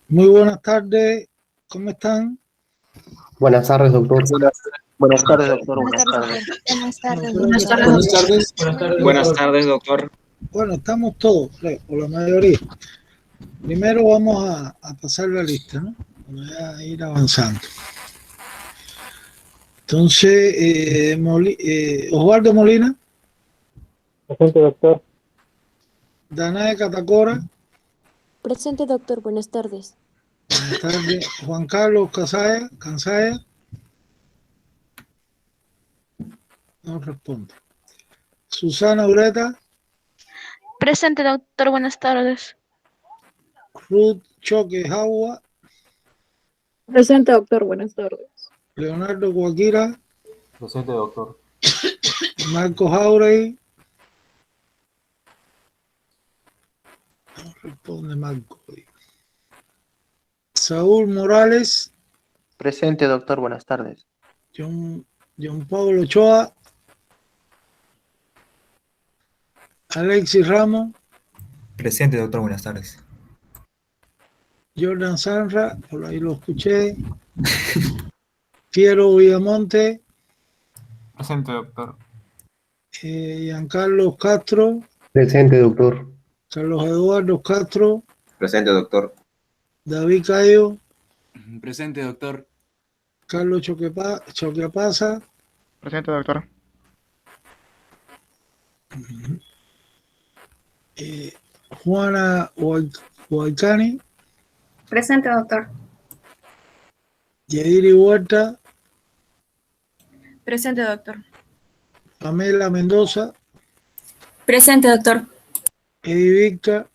Muy buenas tardes, ¿cómo están? Buenas tardes, doctor. Buenas tardes, doctor. Buenas tardes, doctor. Buenas Buenas tardes. tardes. Buenas tardes. Buenas tardes, doctor. Bueno, estamos todos, creo, o la mayoría. Primero vamos a pasar la lista, ¿no? Vamos a ir avanzando. Entonces, Osvaldo Molina, Presente, doctor. Danae Catacora, Presente, doctor. Buenas tardes. buenas tardes. Juan Carlos Cansaya, no responde. Susana Ureta, Presente, doctor. Buenas tardes. Ruth Choque Jagua, Presente, doctor. Buenas tardes. Leonardo Guaquira, Presente, doctor. Marco Jauregui, no responde Marco. Saúl Morales, Presente, doctor. Buenas tardes. John Pablo Ochoa, Alexis Ramos, Presente, doctor, buenas tardes. Jordan Sanra, por ahí lo escuché, Piero Villamonte, Presente, doctor. Giancarlo Castro, Presente, doctor. Carlos Eduardo Castro, Presente, doctor. David Cayo, Presente, doctor. Carlos Choquepasa, Presente, doctor. Juana Huaycani, Presente, doctor. Yairi Huerta, Presente, doctor. Pamela Mendoza, Presente, doctor. Eddie Victor,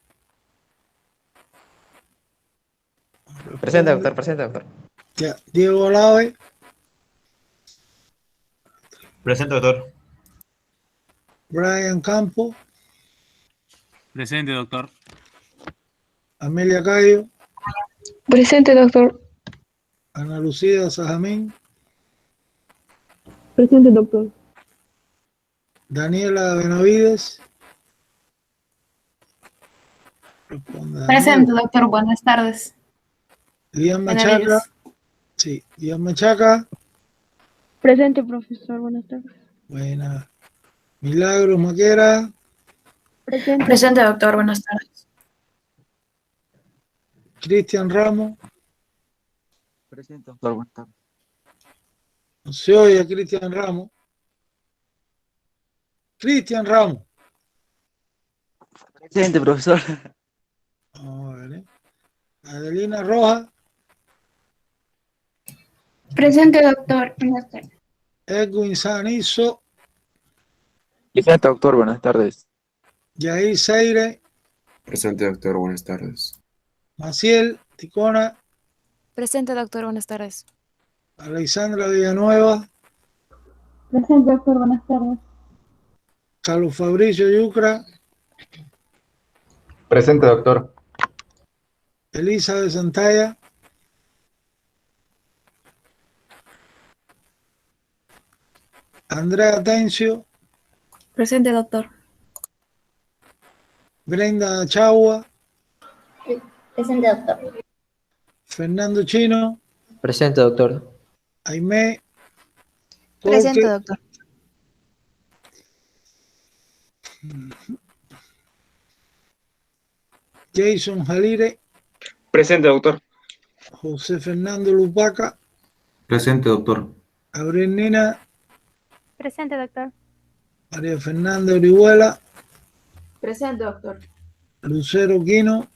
Presente, doctor. Presente, doctor. ya, Diego Olave, Presente, doctor. Brian Campo, Presente, doctor. Amelia Cayo, Presente, doctor. Ana Lucía Sajamín, Presente, doctor. Daniela Benavides. Responde Presente, Daniela. doctor. Buenas tardes. Lian Machaca. Benavides. Sí, Lian Machaca. Presente, profesor. Buenas tardes. Buena. Milagros Maquera. Presente. Presente, doctor. Buenas tardes. Cristian Ramos. Presente, doctor. Buenas tardes. No se oye a Cristian Ramos. Cristian Ramos. Presente, profesor. Vamos a ver, ¿eh? Adelina Rojas. Presente, doctor. Buenas tardes. Edwin Sanizo. Presente, doctor. Buenas tardes. Yair Seire. Presente, doctor. Buenas tardes. Maciel Ticona. Presente, doctor. Buenas tardes. Alexandra Villanueva. Presente, doctor. Buenas tardes. Carlos Fabricio Yucra. Presente, doctor. Elisa de Santalla. Andrea Tencio. Presente, doctor. Brenda Chagua. Presente, doctor. Fernando Chino. Presente, doctor. Aimé. Presente, Jorge. doctor. Jason Jalire. Presente, doctor. José Fernando Lupaca. Presente, doctor. Abril Nina. Presente, doctor. María Fernanda Orihuela. Presente, doctor. Lucero Quino.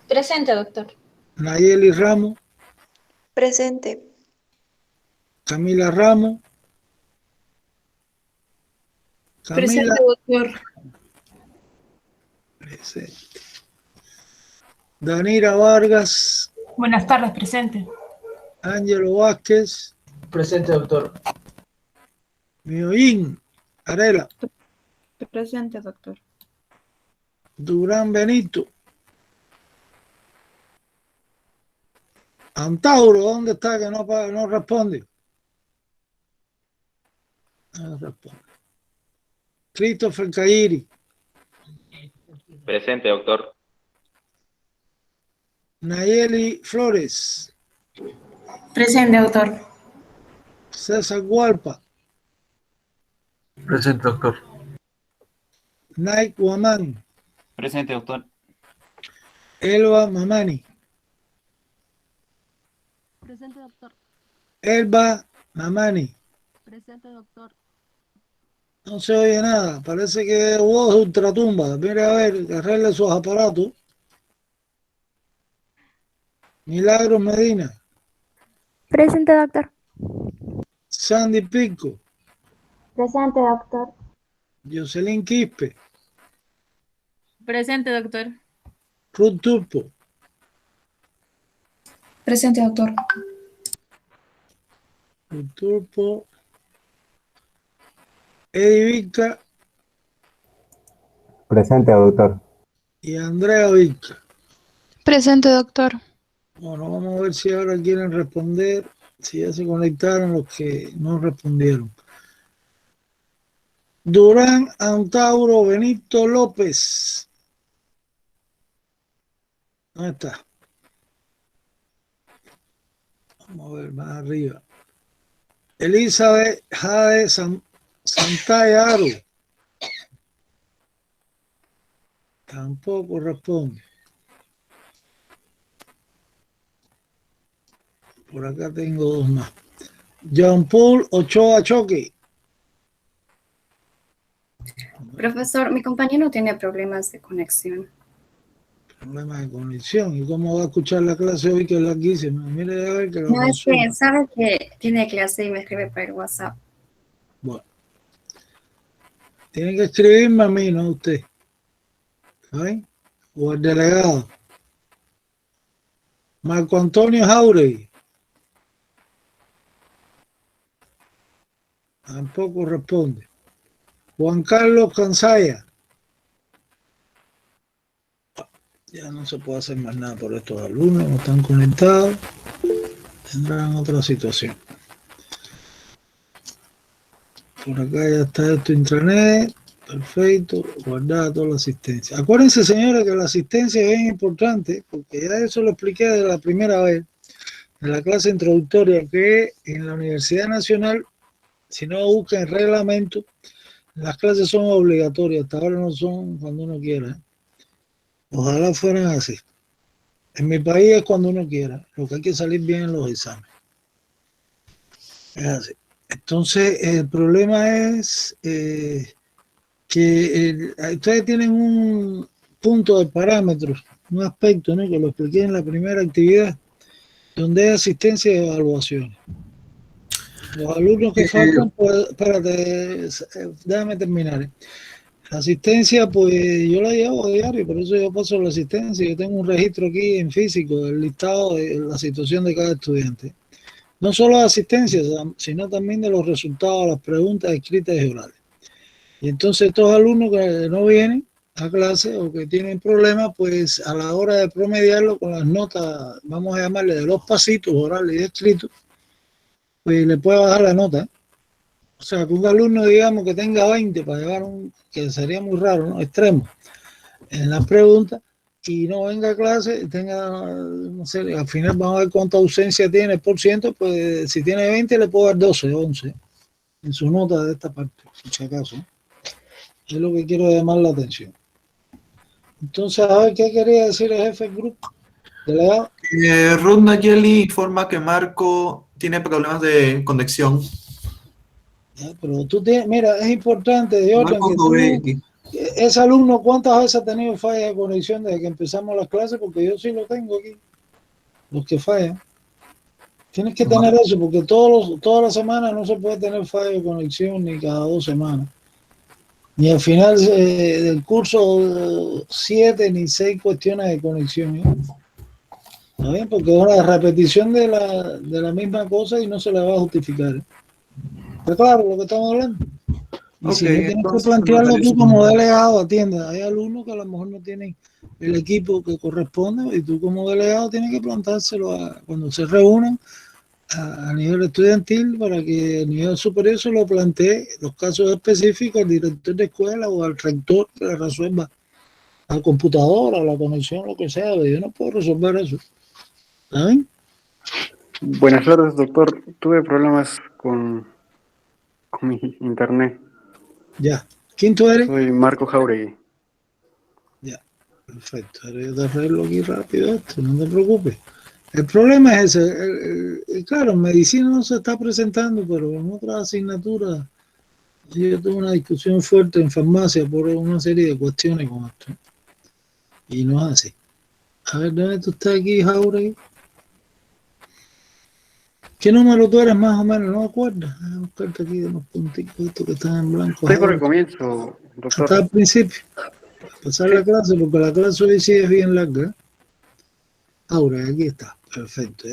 Presente, doctor. Nayeli Ramos. Presente. Camila Ramos. Camila. Presente, doctor. Presente. Danira Vargas. Buenas tardes, presente. Ángelo Vázquez. Presente, doctor. Mioín Arela. Presente, doctor. Durán Benito. Antauro, ¿dónde está? Que no responde. No responde. Christopher Cairi. Presente, doctor. Nayeli Flores, Presente, doctor. César Gualpa, Presente, doctor. Nike Guamán, Presente, doctor. Elba Mamani, Presente, doctor. Elba Mamani. Presente, doctor. No se oye nada, parece que voz ultratumba. Mire a ver, que arregle sus aparatos. Milagros Medina, Presente, doctor. Sandy Pico, Presente, doctor. Jocelyn Quispe, Presente, doctor. Ruth Turpo, Presente, doctor. Ruth Turpo, Eddie Vilca Presente, doctor. y Andrea Vilca. Presente, doctor. Bueno, vamos a ver si ahora quieren responder, si ya se conectaron los que no respondieron. Durán Antauro Benito López. ¿Dónde está? Vamos a ver más arriba. Elizabeth Jade Santaya Aro. Tampoco responde. Por acá tengo dos más. John Paul Ochoa Choque. Profesor, mi compañero tiene problemas de conexión. Problema de conexión. ¿Y cómo va a escuchar la clase hoy que la quise? Mire a ver que lo No, es consume. que sabe que tiene clase y me escribe por el WhatsApp. Bueno. Tiene que escribirme a mí, no a usted. ¿Saben? O al delegado. Marco Antonio Jauregui. Tampoco responde. Juan Carlos Cansaya. Ya no se puede hacer más nada por estos alumnos, no están conectados. Tendrán otra situación. Por acá ya está esto intranet. Perfecto. Guardar toda la asistencia. Acuérdense, señores, que la asistencia es bien importante, porque ya eso lo expliqué de la primera vez en la clase introductoria, que en la Universidad Nacional, si no buscan el reglamento, las clases son obligatorias, hasta ahora no son cuando uno quiera. Ojalá fueran así. En mi país es cuando uno quiera, lo que hay que salir bien en los exámenes. Es así. Entonces, el problema es que ustedes tienen un punto de parámetros, un aspecto, ¿no?, que lo expliqué en la primera actividad, donde hay asistencia y evaluaciones. Los alumnos que faltan, pues, espérate, déjame terminar. La asistencia, pues yo la llevo a diario, por eso yo paso la asistencia. Yo tengo un registro aquí en físico del listado de la situación de cada estudiante. No solo de asistencia, sino también de los resultados de las preguntas escritas y orales. Y entonces estos alumnos que no vienen a clase o que tienen problemas, pues a la hora de promediarlo con las notas, vamos a llamarle de los pasitos orales y escritos, pues le puede bajar la nota. O sea, que un alumno, digamos, que tenga 20 para llevar que sería muy raro, ¿no?, extremo, en las preguntas, y no venga a clase, tenga, no sé, al final vamos a ver cuánta ausencia tiene por ciento, pues si tiene 20 le puedo dar 12, 11 en su nota de esta parte, si acaso. Es lo que quiero llamar la atención. Entonces, a ver, ¿qué quería decir el jefe del grupo? Delegado. Ruth Nayeli informa que Marco tiene problemas de conexión. Ya, pero tú tienes, mira, es importante, Dios, Marco ese alumno, ¿cuántas veces ha tenido falla de conexión desde que empezamos las clases? Porque yo sí lo tengo aquí, los que fallan. Tienes que tener eso, porque todas las semanas no se puede tener falla de conexión, ni cada 2 semanas. Ni al final del curso 7 ni 6 cuestiones de conexión. ¿Está bien? Porque es una repetición de la misma cosa y no se la va a justificar. Pero claro, lo que estamos hablando. Y si no tienes que plantearlo tú como delegado, atienda. Hay alumnos que a lo mejor no tienen el equipo que corresponde y tú como delegado tienes que plantárselo cuando se reúnan a nivel estudiantil para que a nivel superior se lo plantee los casos específicos al director de escuela o al rector que le resuelva al computador, a la conexión, lo que sea. Yo no puedo resolver eso. ¿Saben? Buenas tardes, doctor. Tuve problemas con mi internet. Ya. ¿Quién tú eres? Soy Marco Jauregui. Ya. Perfecto. Ahora yo te arreglo aquí rápido esto, no te preocupes. El problema es ese. Claro, en medicina no se está presentando, pero en otras asignaturas yo tuve una discusión fuerte en farmacia por una serie de cuestiones con esto. Y no es así. A ver, ¿dónde tú estás aquí, Jauregui? ¿Qué número tú eres más o menos? ¿No me acuerdas? Voy a buscarte aquí de unos puntitos estos que están en blanco. Estoy por el comienzo, doctor. Hasta el principio. Para pasar la clase, porque la clase hoy sí es bien larga. Ahora, aquí está. Perfecto.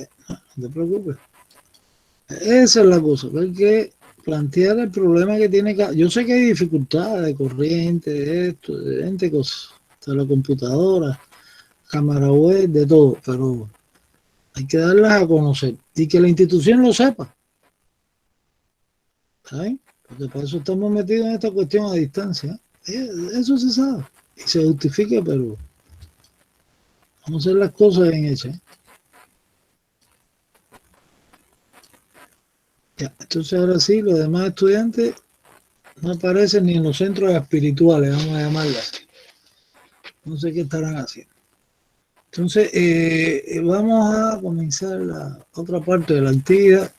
No te preocupes. Esa es la cosa. Hay que plantear el problema que tiene cada... Yo sé que hay dificultades de corriente, de esto, de 20 cosas. De la computadora, cámara web, de todo. Pero hay que darlas a conocer. Y que la institución lo sepa. ¿Saben? Porque para eso estamos metidos en esta cuestión a distancia. Eso se sabe. Y se justifica, pero vamos a hacer las cosas bien hechas. Ya, entonces ahora sí, los demás estudiantes no aparecen ni en los centros espirituales, vamos a llamarlas así. No sé qué estarán haciendo. Entonces, vamos a comenzar la otra parte de la actividad.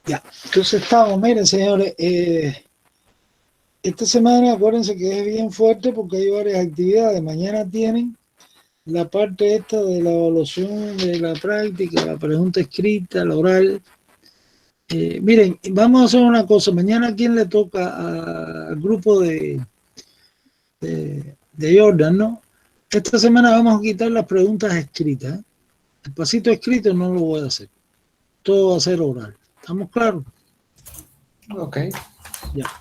Ya, entonces estamos, miren señores, esta semana acuérdense que es bien fuerte porque hay varias actividades. Mañana tienen la parte esta de la evaluación de la práctica, la pregunta escrita, la oral. Miren, vamos a hacer una cosa. Mañana, ¿a quién le toca? Al grupo de Jordan, ¿no? Esta semana vamos a quitar las preguntas escritas. El pasito escrito no lo voy a hacer. Todo va a ser oral. ¿Estamos claros? Ok. Ya.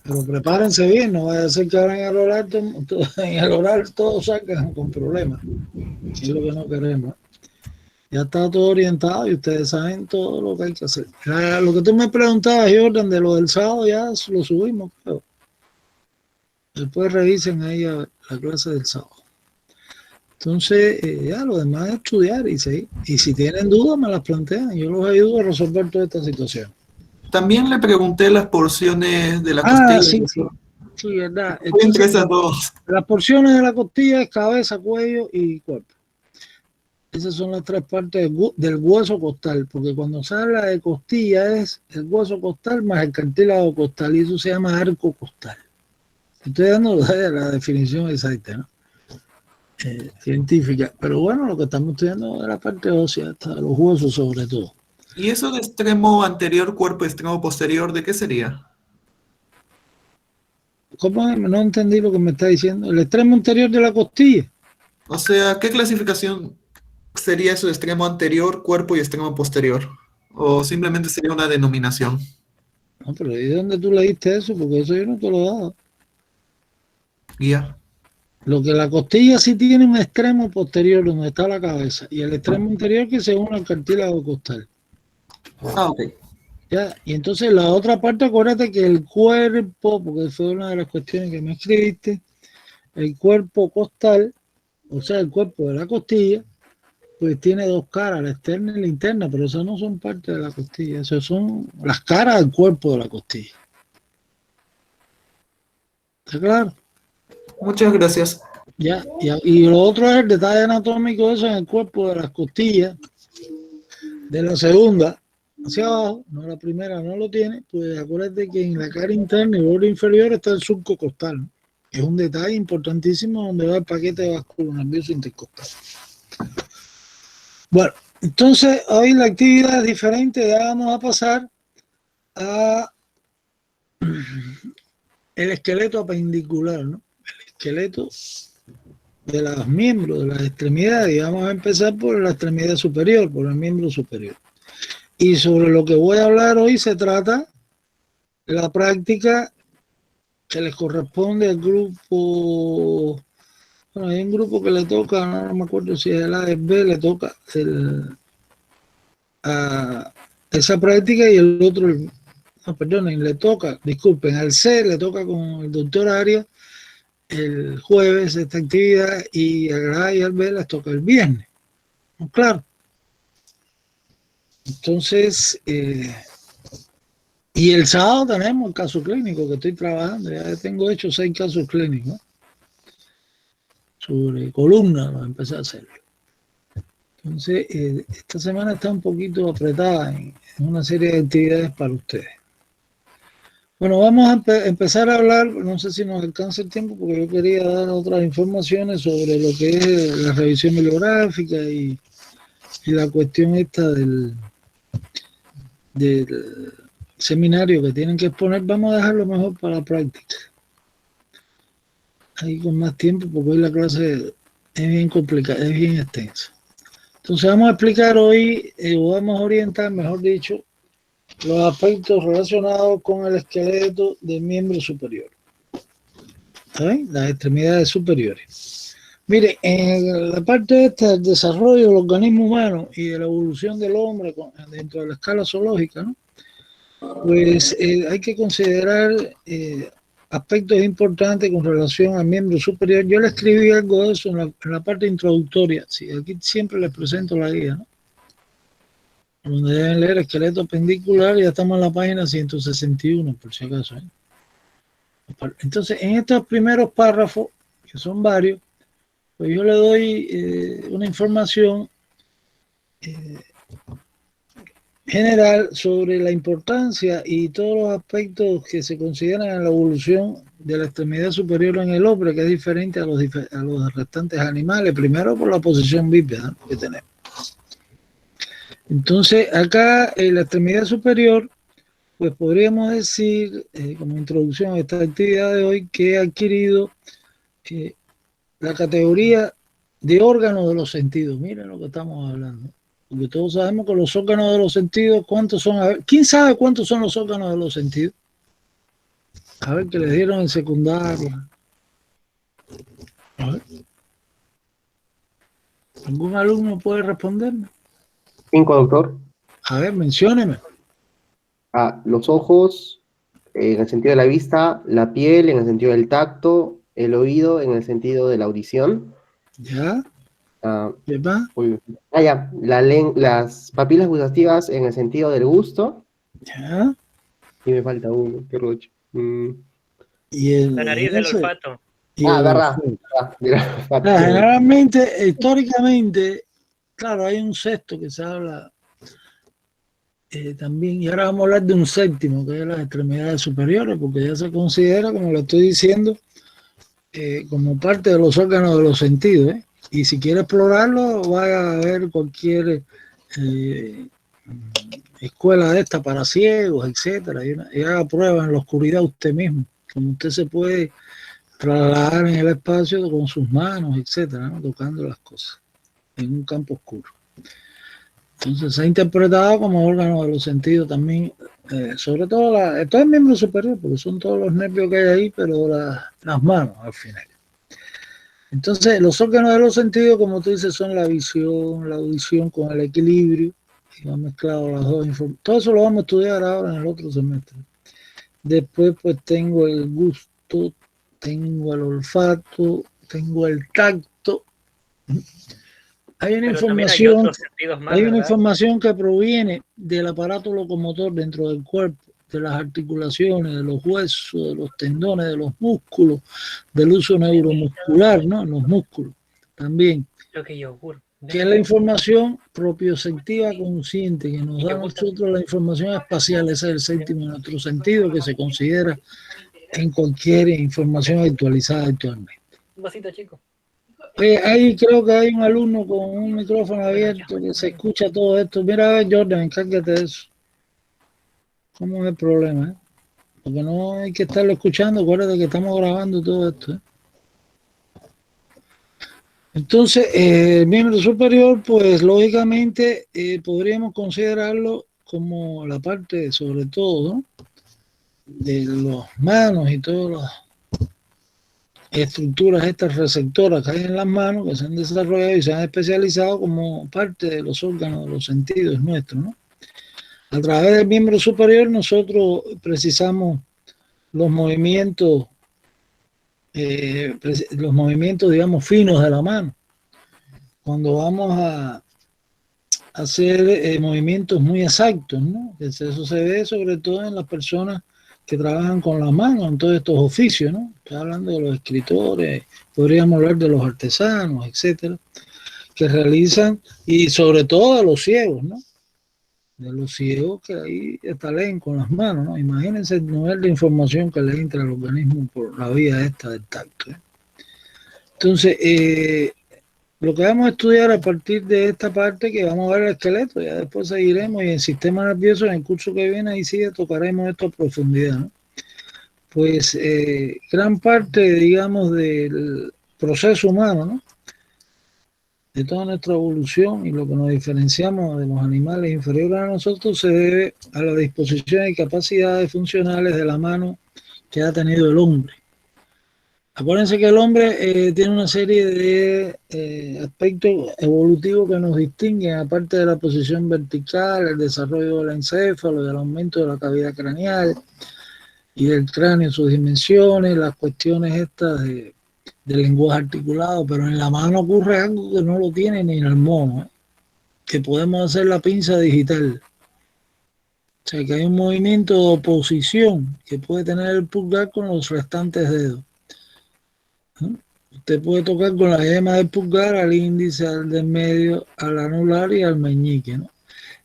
Pero prepárense bien, no vaya a ser que ahora en el oral todos sacan con problemas. Es lo que no queremos. Ya está todo orientado y ustedes saben todo lo que hay que hacer. Lo que tú me preguntabas, Jordan, de lo del sábado, ya lo subimos, creo. Después revisen ahí la clase del sábado. Entonces, ya lo demás es estudiar y seguir. Y si tienen dudas, me las plantean. Yo los ayudo a resolver toda esta situación. También le pregunté las porciones de la costilla. Sí, verdad. Muy interesante todos. Las porciones de la costilla es cabeza, cuello y cuerpo. Esas son las tres partes del hueso costal, porque cuando se habla de costilla es el hueso costal más el cartílago costal, y eso se llama arco costal. Estoy dando la definición exacta, ¿no? Científica, pero bueno, lo que estamos estudiando es la parte ósea, hasta los huesos sobre todo. ¿Y eso de extremo anterior, cuerpo, extremo posterior, de qué sería? ¿Cómo? No entendí lo que me está diciendo. El extremo anterior de la costilla. O sea, ¿qué clasificación sería eso de extremo anterior, cuerpo y extremo posterior? ¿O simplemente sería una denominación? No, pero ¿y de dónde tú leíste eso? Porque eso yo no te lo he dado. Guía. Lo que la costilla sí tiene un extremo posterior donde está la cabeza y el extremo anterior que se une al cartílago costal. Ah, ok. Ya, y entonces la otra parte, acuérdate que el cuerpo, porque fue una de las cuestiones que me escribiste, el cuerpo costal, o sea, el cuerpo de la costilla, pues tiene dos caras, la externa y la interna, pero esas no son parte de la costilla, esas son las caras del cuerpo de la costilla. ¿Está claro? Muchas gracias. Ya, y lo otro es el detalle anatómico, eso en el cuerpo de las costillas, de la segunda hacia abajo, no la primera no lo tiene, pues acuérdate que en la cara interna y borde inferior está el surco costal, ¿no? Es un detalle importantísimo donde va el paquete vascular nervioso intercostal. Bueno, entonces hoy la actividad es diferente, ya vamos a pasar a el esqueleto apendicular, ¿no? El esqueleto de los miembros, de las extremidades, y vamos a empezar por la extremidad superior, por el miembro superior. Y sobre lo que voy a hablar hoy se trata de la práctica que les corresponde al grupo. Bueno, hay un grupo que le toca, no me acuerdo si es el A, el B, le toca esa práctica y el otro, no, perdonen, le toca, disculpen, al C le toca con el doctor Arias el jueves esta actividad y al A y al B les toca el viernes. Claro. Entonces, y el sábado tenemos el caso clínico que estoy trabajando. Ya tengo hecho 6 casos clínicos, ¿no? Sobre columna, lo empecé a hacer. Entonces, esta semana está un poquito apretada en una serie de actividades para ustedes. Bueno, vamos a empezar a hablar, no sé si nos alcanza el tiempo, porque yo quería dar otras informaciones sobre lo que es la revisión bibliográfica y la cuestión esta del seminario que tienen que exponer. Vamos a dejarlo mejor para la práctica. Ahí con más tiempo, porque hoy la clase es bien complicada, es bien extensa. Entonces vamos a explicar hoy, o vamos a orientar, mejor dicho, los aspectos relacionados con el esqueleto del miembro superior. ¿Saben? Las extremidades superiores. Mire, en la parte esta del desarrollo del organismo humano y de la evolución del hombre dentro de la escala zoológica, ¿no? Pues hay que considerar aspectos importantes con relación al miembro superior. Yo le escribí algo de eso en la parte introductoria. Sí, aquí siempre les presento la guía, ¿no? Donde deben leer esqueleto pendicular. Ya estamos en la página 161, por si acaso, ¿eh? Entonces, en estos primeros párrafos, que son varios, pues yo le doy una información general sobre la importancia y todos los aspectos que se consideran en la evolución de la extremidad superior en el hombre, que es diferente a los restantes animales, primero por la posición bípeda, ¿no?, que tenemos. Entonces, acá en la extremidad superior, pues podríamos decir, como introducción a esta actividad de hoy, que ha adquirido la categoría de órgano de los sentidos. Miren lo que estamos hablando. Porque todos sabemos que los órganos de los sentidos, ¿cuántos son? A ver, ¿quién sabe cuántos son los órganos de los sentidos? A ver, que les dieron en secundaria. A ver. ¿Algún alumno puede responderme? 5, doctor. A ver, mencióneme. Los ojos, en el sentido de la vista, la piel, en el sentido del tacto, el oído, en el sentido de la audición. ¿Ya? ¿Qué más? Ya. Las papilas gustativas en el sentido del gusto. ¿Ya? Y me falta uno, qué roche. Y la nariz del olfato. Verdad. Generalmente, históricamente, claro, hay un sexto que se habla también, y ahora vamos a hablar de un séptimo, que es las extremidades superiores, porque ya se considera, como le estoy diciendo, como parte de los órganos de los sentidos, ¿eh? Y si quiere explorarlo, vaya a ver cualquier escuela de esta para ciegos, etcétera, y haga pruebas en la oscuridad usted mismo, como usted se puede trasladar en el espacio con sus manos, etcétera, ¿no?, tocando las cosas en un campo oscuro. Entonces se ha interpretado como órgano de los sentidos también, sobre todo todo el miembro superior, porque son todos los nervios que hay ahí, pero las manos al final. Entonces, los órganos de los sentidos, como tú dices, son la visión, la audición con el equilibrio, y van mezclados las dos informaciones. Todo eso lo vamos a estudiar ahora en el otro semestre. Después, pues, tengo el gusto, tengo el olfato, tengo el tacto. Hay una información que proviene del aparato locomotor dentro del cuerpo, de las articulaciones, de los huesos, de los tendones, de los músculos, del uso neuromuscular, ¿no?, en los músculos también. Que es la información propioceptiva consciente, que nos da a nosotros la información espacial. Ese es el séptimo de nuestro sentido, que se considera en cualquier información actualizada actualmente. Un vasito, chico. Ahí creo que hay un alumno con un micrófono abierto que se escucha todo esto. Mira, a ver, Jordan, encárgate de eso. ¿Cómo es el problema? Porque no hay que estarlo escuchando. Acuérdate que estamos grabando todo esto, ¿eh? Entonces, el miembro superior, pues lógicamente podríamos considerarlo como la parte, sobre todo, ¿no?, de las manos y todas las estructuras estas receptoras que hay en las manos, que se han desarrollado y se han especializado como parte de los órganos de los sentidos nuestros, ¿no? A través del miembro superior nosotros precisamos los movimientos, digamos, finos de la mano. Cuando vamos a hacer movimientos muy exactos, ¿no? Eso se ve sobre todo en las personas que trabajan con las manos en todos estos oficios, ¿no? Estoy hablando de los escritores, podríamos hablar de los artesanos, etcétera, que realizan, y sobre todo de los ciegos, ¿no? De los ciegos que ahí hasta leen con las manos, ¿no? Imagínense el nivel de información que le entra al organismo por la vía esta del tacto, ¿eh? Entonces, lo que vamos a estudiar a partir de esta parte, que vamos a ver el esqueleto, ya después seguiremos, y el sistema nervioso en el curso que viene, ahí sí tocaremos esto a profundidad, ¿no? Pues gran parte, digamos, del proceso humano, ¿no? De toda nuestra evolución y lo que nos diferenciamos de los animales inferiores a nosotros se debe a la disposición y capacidades funcionales de la mano que ha tenido el hombre. Acuérdense que el hombre tiene una serie de aspectos evolutivos que nos distinguen, aparte de la posición vertical, el desarrollo del encéfalo, del aumento de la cavidad craneal y del cráneo en sus dimensiones, las cuestiones estas de lenguaje articulado, pero en la mano ocurre algo que no lo tiene ni en el mono, ¿eh? Que podemos hacer la pinza digital. O sea, que hay un movimiento de oposición que puede tener el pulgar con los restantes dedos. Usted puede tocar con la yema del pulgar al índice, al del medio, al anular y al meñique, ¿no?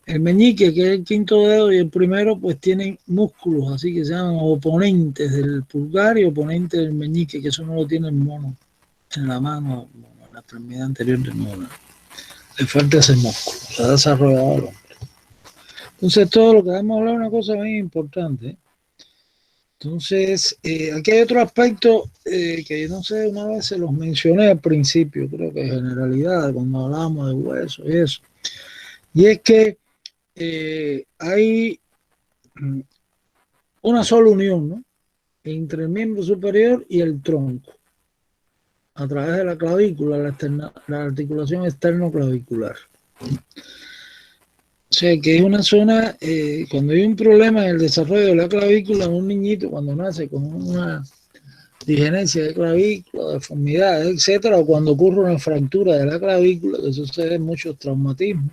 El meñique, que es el quinto dedo, y el primero, pues tienen músculos, así que se llaman oponentes del pulgar y oponentes del meñique, que eso no lo tiene el mono en la mano, en la extremidad anterior del mono. Le falta ese músculo, se ha desarrollado el hombre. Entonces, todo lo que vamos a hablar es una cosa muy importante, ¿eh? Entonces, aquí hay otro aspecto que no sé, una vez se los mencioné al principio, creo que en generalidad, cuando hablábamos de huesos y eso, y es que hay una sola unión, ¿no? Entre el miembro superior y el tronco, a través de la clavícula, la articulación externo-clavicular. O sea, que es una zona, cuando hay un problema en el desarrollo de la clavícula, un niñito cuando nace con una digenencia de clavícula, deformidades, etcétera, o cuando ocurre una fractura de la clavícula, que sucede en muchos traumatismos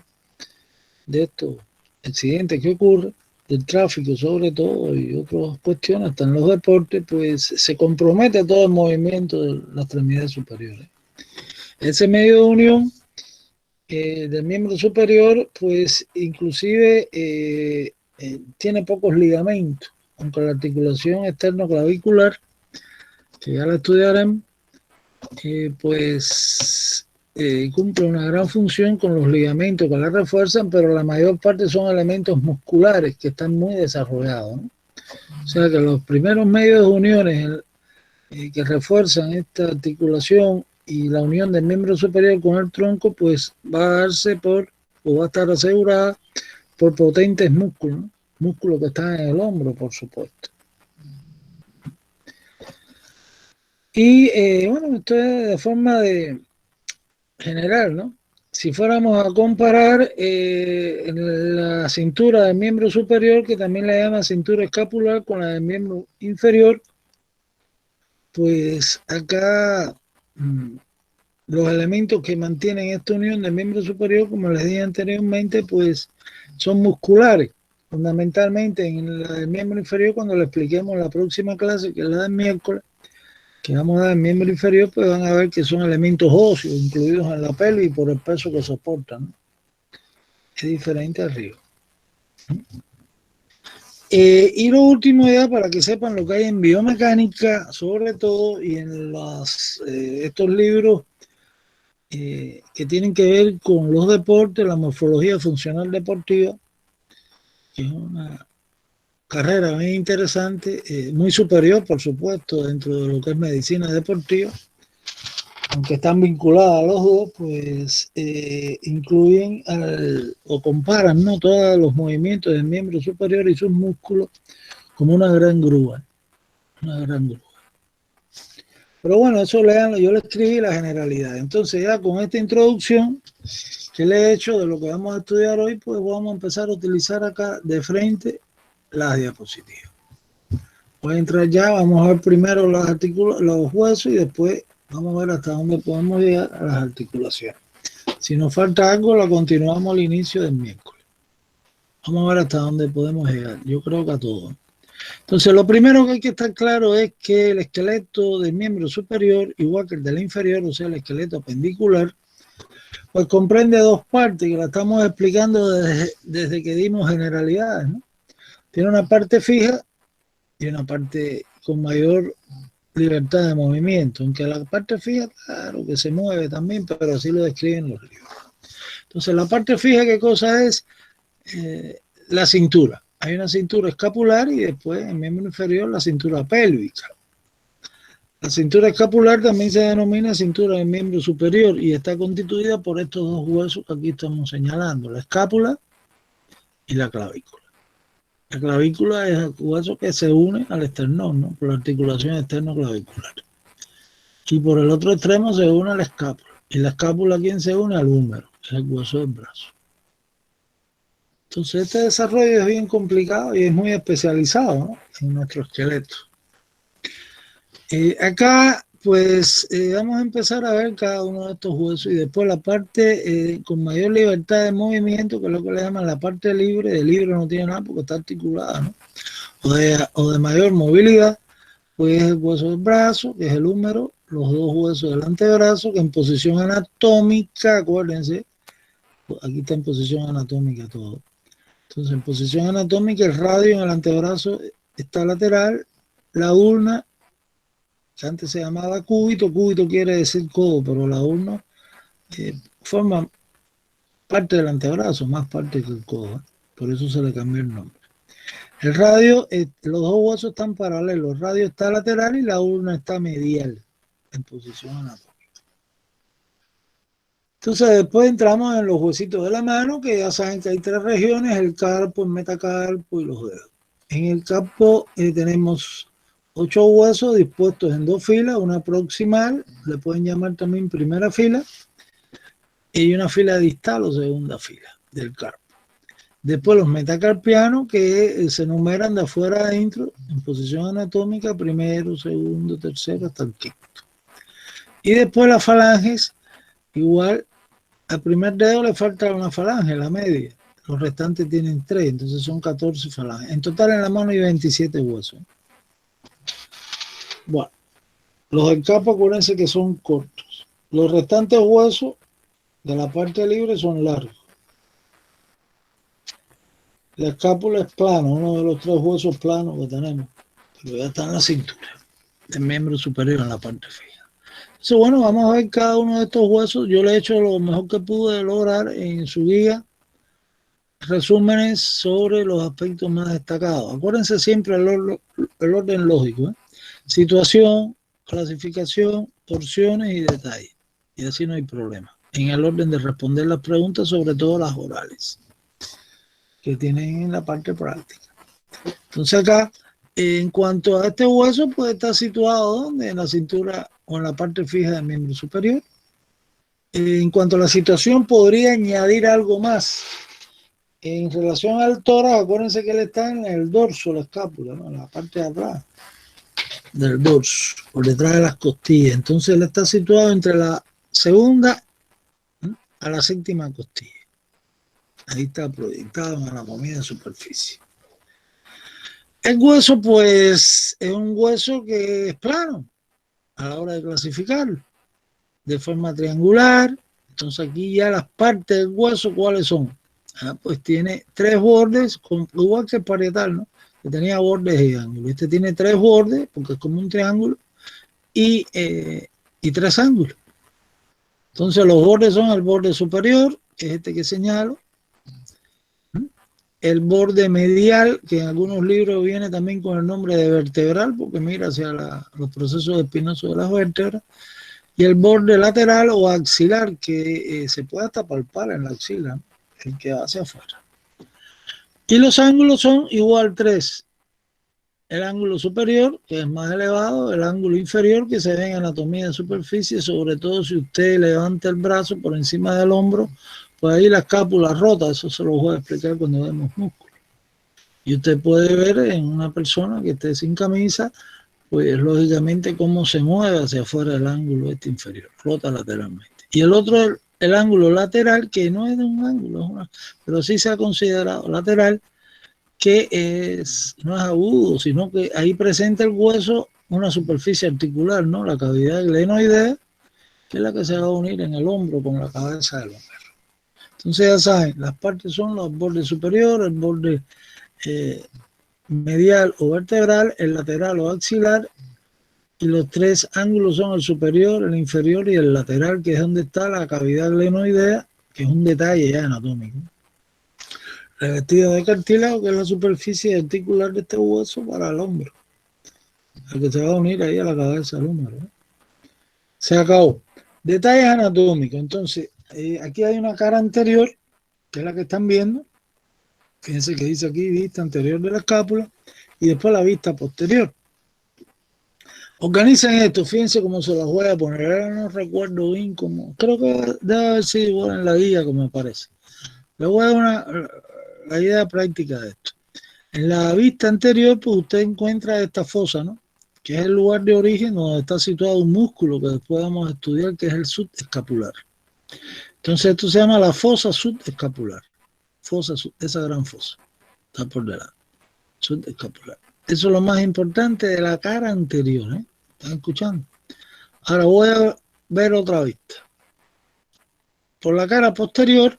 de estos accidentes que ocurren, del tráfico sobre todo, y otras cuestiones, hasta en los deportes, pues se compromete todo el movimiento de las extremidades superiores. Ese medio de unión del miembro superior, pues inclusive tiene pocos ligamentos, aunque la articulación externo-clavicular, que ya la estudiaremos, pues cumple una gran función con los ligamentos que la refuerzan, pero la mayor parte son elementos musculares que están muy desarrollados, ¿no? O sea que los primeros medios de uniones que refuerzan esta articulación y la unión del miembro superior con el tronco, pues va a darse o va a estar asegurada por potentes músculos, ¿no? Músculos que están en el hombro, por supuesto. Y bueno, esto es de forma general, ¿no? Si fuéramos a comparar en la cintura del miembro superior, que también le llama cintura escapular, con la del miembro inferior, pues acá los elementos que mantienen esta unión del miembro superior, como les dije anteriormente, pues son musculares, fundamentalmente en la del miembro inferior. Cuando le expliquemos la próxima clase, que es la del miércoles, que vamos a dar el miembro inferior, pues van a ver que son elementos óseos incluidos en la pelvis por el peso que soportan, ¿no? Es diferente arriba. Y lo último ya, para que sepan lo que hay en biomecánica, sobre todo, y en estos libros que tienen que ver con los deportes, la morfología funcional deportiva, que es una carrera muy interesante, muy superior, por supuesto, dentro de lo que es medicina deportiva, aunque están vinculadas a los dos, pues incluyen o comparan, ¿no?, todos los movimientos del miembro superior y sus músculos como una gran grúa. Una gran grúa. Pero bueno, eso yo le escribí la generalidad. Entonces ya con esta introducción que le he hecho de lo que vamos a estudiar hoy, pues vamos a empezar a utilizar acá de frente las diapositivas. Voy a entrar ya, vamos a ver primero los huesos y después vamos a ver hasta dónde podemos llegar a las articulaciones. Si nos falta algo, la continuamos al inicio del miércoles. Vamos a ver hasta dónde podemos llegar. Yo creo que a todo. Entonces, lo primero que hay que estar claro es que el esqueleto del miembro superior, igual que el del inferior, o sea, el esqueleto apendicular, pues comprende dos partes que la estamos explicando desde que dimos generalidades, ¿no? Tiene una parte fija y una parte con mayor libertad de movimiento, aunque la parte fija, claro que se mueve también, pero así lo describen los libros. Entonces, la parte fija, ¿qué cosa es? La cintura. Hay una cintura escapular y después en el miembro inferior la cintura pélvica. La cintura escapular también se denomina cintura del miembro superior y está constituida por estos dos huesos que aquí estamos señalando, la escápula y la clavícula. La clavícula es el hueso que se une al esternón, ¿no? Por la articulación externo-clavicular. Y por el otro extremo se une a la escápula. Y la escápula, ¿quién se une? Al húmero, que es el hueso del brazo. Entonces este desarrollo es bien complicado y es muy especializado, ¿no? En nuestro esqueleto. Acá pues vamos a empezar a ver cada uno de estos huesos y después la parte con mayor libertad de movimiento, que es lo que le llaman la parte libre. De libre no tiene nada porque está articulada, ¿no? O de mayor movilidad, pues el hueso del brazo, que es el húmero, los dos huesos del antebrazo, que en posición anatómica, acuérdense, aquí está en posición anatómica todo. Entonces, en posición anatómica, el radio en el antebrazo está lateral, la ulna, que antes se llamaba cúbito quiere decir codo, pero la ulna forma parte del antebrazo, más parte que el codo, ¿eh? Por eso se le cambió el nombre. El radio, los dos huesos están paralelos, el radio está lateral y la ulna está medial, en posición anatómica. Entonces después entramos en los huesitos de la mano, que ya saben que hay tres regiones, el carpo, el metacarpo y los dedos. En el carpo tenemos 8 huesos dispuestos en 2 filas, una proximal, le pueden llamar también primera fila, y una fila distal o segunda fila del carpo. Después los metacarpianos, que se numeran de afuera a adentro, en posición anatómica, primero, segundo, tercero, hasta el quinto. Y después las falanges, igual, al primer dedo le falta una falange, la media. Los restantes tienen 3, entonces son 14 falanges. En total en la mano hay 27 huesos. Bueno, los del carpo acuérdense que son cortos. Los restantes huesos de la parte libre son largos. La escápula es plano, uno de los 3 huesos planos que tenemos, pero ya está en la cintura, el miembro superior en la parte fija. Entonces, bueno, vamos a ver cada uno de estos huesos. Yo le he hecho lo mejor que pude lograr en su guía, resúmenes sobre los aspectos más destacados. Acuérdense siempre el orden lógico, ¿eh? Situación, clasificación, porciones y detalles. Y así no hay problema. En el orden de responder las preguntas, sobre todo las orales, que tienen en la parte práctica. Entonces acá, en cuanto a este hueso, puede estar situado ¿dónde? En la cintura o en la parte fija del miembro superior. En cuanto a la situación, podría añadir algo más. En relación al tórax, acuérdense que él está en el dorso, la escápula, ¿no? En la parte de atrás del dorso, por detrás de las costillas. Entonces él está situado entre la segunda a la séptima costilla. Ahí está proyectado en anatomía de superficie. El hueso, pues, es un hueso que es plano a la hora de clasificarlo, de forma triangular. Entonces aquí ya las partes del hueso, ¿cuáles son? Pues tiene 3 bordes, igual que el parietal, ¿no? Que tenía bordes y ángulos. Este tiene 3 bordes, porque es como un triángulo, y 3 ángulos. Entonces los bordes son el borde superior, que es este que señalo, el borde medial, que en algunos libros viene también con el nombre de vertebral, porque mira hacia los procesos espinosos de las vértebras, y el borde lateral o axilar, que se puede hasta palpar en la axila, ¿no? El que va hacia afuera. Y los ángulos son igual 3. El ángulo superior, que es más elevado, el ángulo inferior, que se ve en anatomía de superficie, sobre todo si usted levanta el brazo por encima del hombro, pues ahí la escápula rota, eso se lo voy a explicar cuando vemos músculos. Y usted puede ver en una persona que esté sin camisa, pues lógicamente cómo se mueve hacia afuera el ángulo este inferior, rota lateralmente. Y el otro el ángulo lateral, que no es de un ángulo, pero sí se ha considerado lateral, que no es agudo, sino que ahí presenta el hueso una superficie articular, ¿no? La cavidad glenoidea, que es la que se va a unir en el hombro con la cabeza del hombro. Entonces ya saben, las partes son los bordes superior, el borde medial o vertebral, el lateral o axilar, y los tres ángulos son el superior, el inferior y el lateral, que es donde está la cavidad glenoidea, que es un detalle ya anatómico. Revestida de cartílago, que es la superficie articular de este hueso para el hombro, el que se va a unir ahí a la cabeza del hombro, ¿no? Se acabó. Detalles anatómicos. Entonces, aquí hay una cara anterior, que es la que están viendo. Fíjense que dice aquí vista anterior de la escápula y después la vista posterior. Organicen esto, fíjense cómo se las voy a poner. Ahora no recuerdo bien cómo. Creo que debe haber sido igual en la guía, como me parece. Les voy a dar la idea práctica de esto. En la vista anterior, pues usted encuentra esta fosa, ¿no? Que es el lugar de origen donde está situado un músculo que después vamos a estudiar, que es el subescapular. Entonces esto se llama la fosa subescapular. Esa gran fosa está por delante. Subescapular. Eso es lo más importante de la cara anterior, ¿eh? ¿Están escuchando? Ahora voy a ver otra vista. Por la cara posterior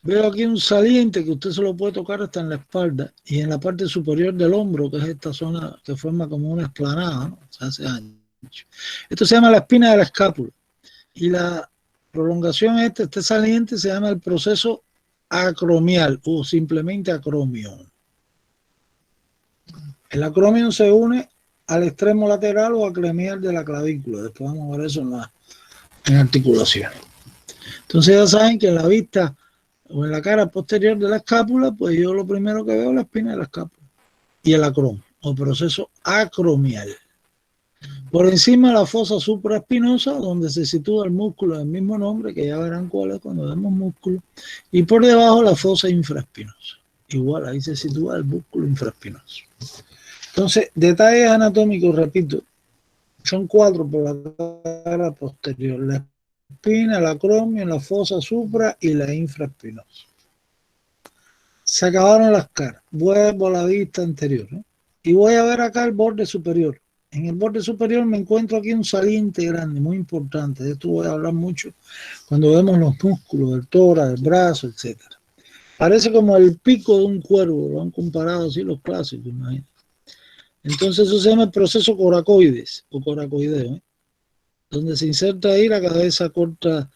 veo aquí un saliente que usted se lo puede tocar hasta en la espalda y en la parte superior del hombro, que es esta zona que forma como una explanada, ¿no? Se hace ancho. Esto se llama la espina de la escápula. Y la prolongación este saliente se llama el proceso acromial o simplemente acromion. El acromion se une al extremo lateral o acromial de la clavícula. Después vamos a ver eso en articulaciones. Entonces ya saben que en la vista o en la cara posterior de la escápula, pues yo lo primero que veo es la espina de la escápula y el acromio o proceso acromial. Por encima la fosa supraespinosa, donde se sitúa el músculo del mismo nombre, que ya verán cuál es cuando vemos músculo, y por debajo la fosa infraespinosa. Igual, ahí se sitúa el músculo infraespinoso. Entonces, detalles anatómicos, repito, son 4 por la cara posterior: la espina, el acromio, la fosa supra y la infraespinosa. Se acabaron las caras. Vuelvo a la vista anterior, ¿eh? Y voy a ver acá el borde superior. En el borde superior me encuentro aquí un saliente grande, muy importante. De esto voy a hablar mucho cuando vemos los músculos del tórax, del brazo, etc. Parece como el pico de un cuervo, lo han comparado así los clásicos, imagínate. Entonces eso se llama el proceso coracoides o coracoideo, ¿eh? Donde se inserta ahí la cabeza corta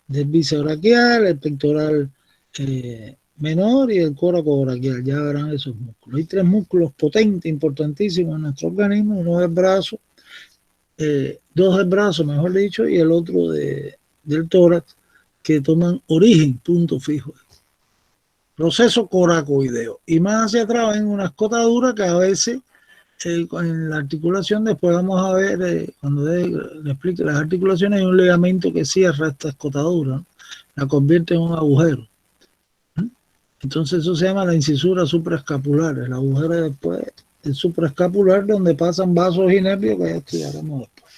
del bíceps braquial, el pectoral menor y el coracobraquial. Ya verán esos músculos. Hay 3 músculos potentes, importantísimos en nuestro organismo. Uno es el brazo, 2 del brazo, mejor dicho, y el otro del tórax, que toman origen, punto fijo. Proceso coracoideo. Y más hacia atrás ven una escotadura que a veces en la articulación, después vamos a ver, cuando le explique las articulaciones, hay un ligamento que cierra esta escotadura, ¿no? La convierte en un agujero. Entonces eso se llama la incisura supraescapular, el agujero después, el supraescapular, donde pasan vasos y nervios, que ya estudiaremos después.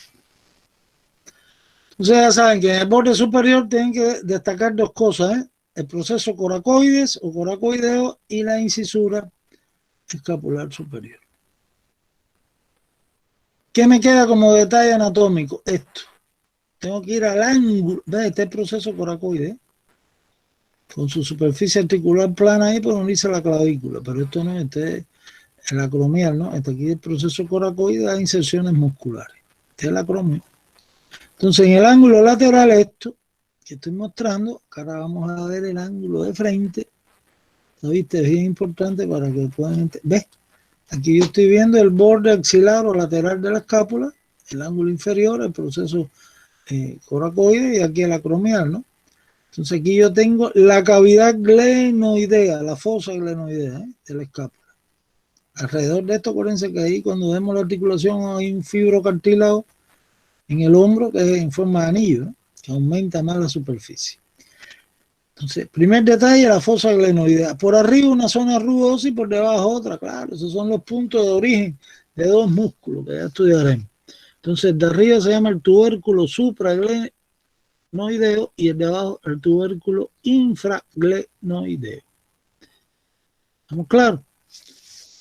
Entonces ya saben que en el borde superior tienen que destacar 2 cosas, ¿eh? El proceso coracoides o coracoideo y la incisura escapular superior. ¿Qué me queda como detalle anatómico? Esto. Tengo que ir al ángulo. ¿Ves? Este es el proceso coracoide, ¿eh? Con su superficie articular plana ahí por unirse a la clavícula. Pero esto no, este es el acromial, ¿no? Este aquí es el proceso coracoide de inserciones musculares. Este es el acromio. Entonces, en el ángulo lateral, esto que estoy mostrando, ahora vamos a ver el ángulo de frente. ¿Lo viste? Es bien importante para que puedan entender. ¿Ves? Aquí yo estoy viendo el borde axilar o lateral de la escápula, el ángulo inferior, el proceso coracoide, y aquí el acromial, ¿no? Entonces aquí yo tengo la cavidad glenoidea, la fosa glenoidea, de la escápula. Alrededor de esto, acuérdense que ahí cuando vemos la articulación hay un fibrocartílago en el hombro que es en forma de anillo, ¿no? Que aumenta más la superficie. Entonces, primer detalle, la fosa glenoidea. Por arriba una zona rugosa y por debajo otra, claro, esos son los puntos de origen de 2 músculos que ya estudiaremos. Entonces, de arriba se llama el tubérculo supraglenoideo glenoideo y el de abajo el tubérculo infraglenoideo. ¿Estamos claros?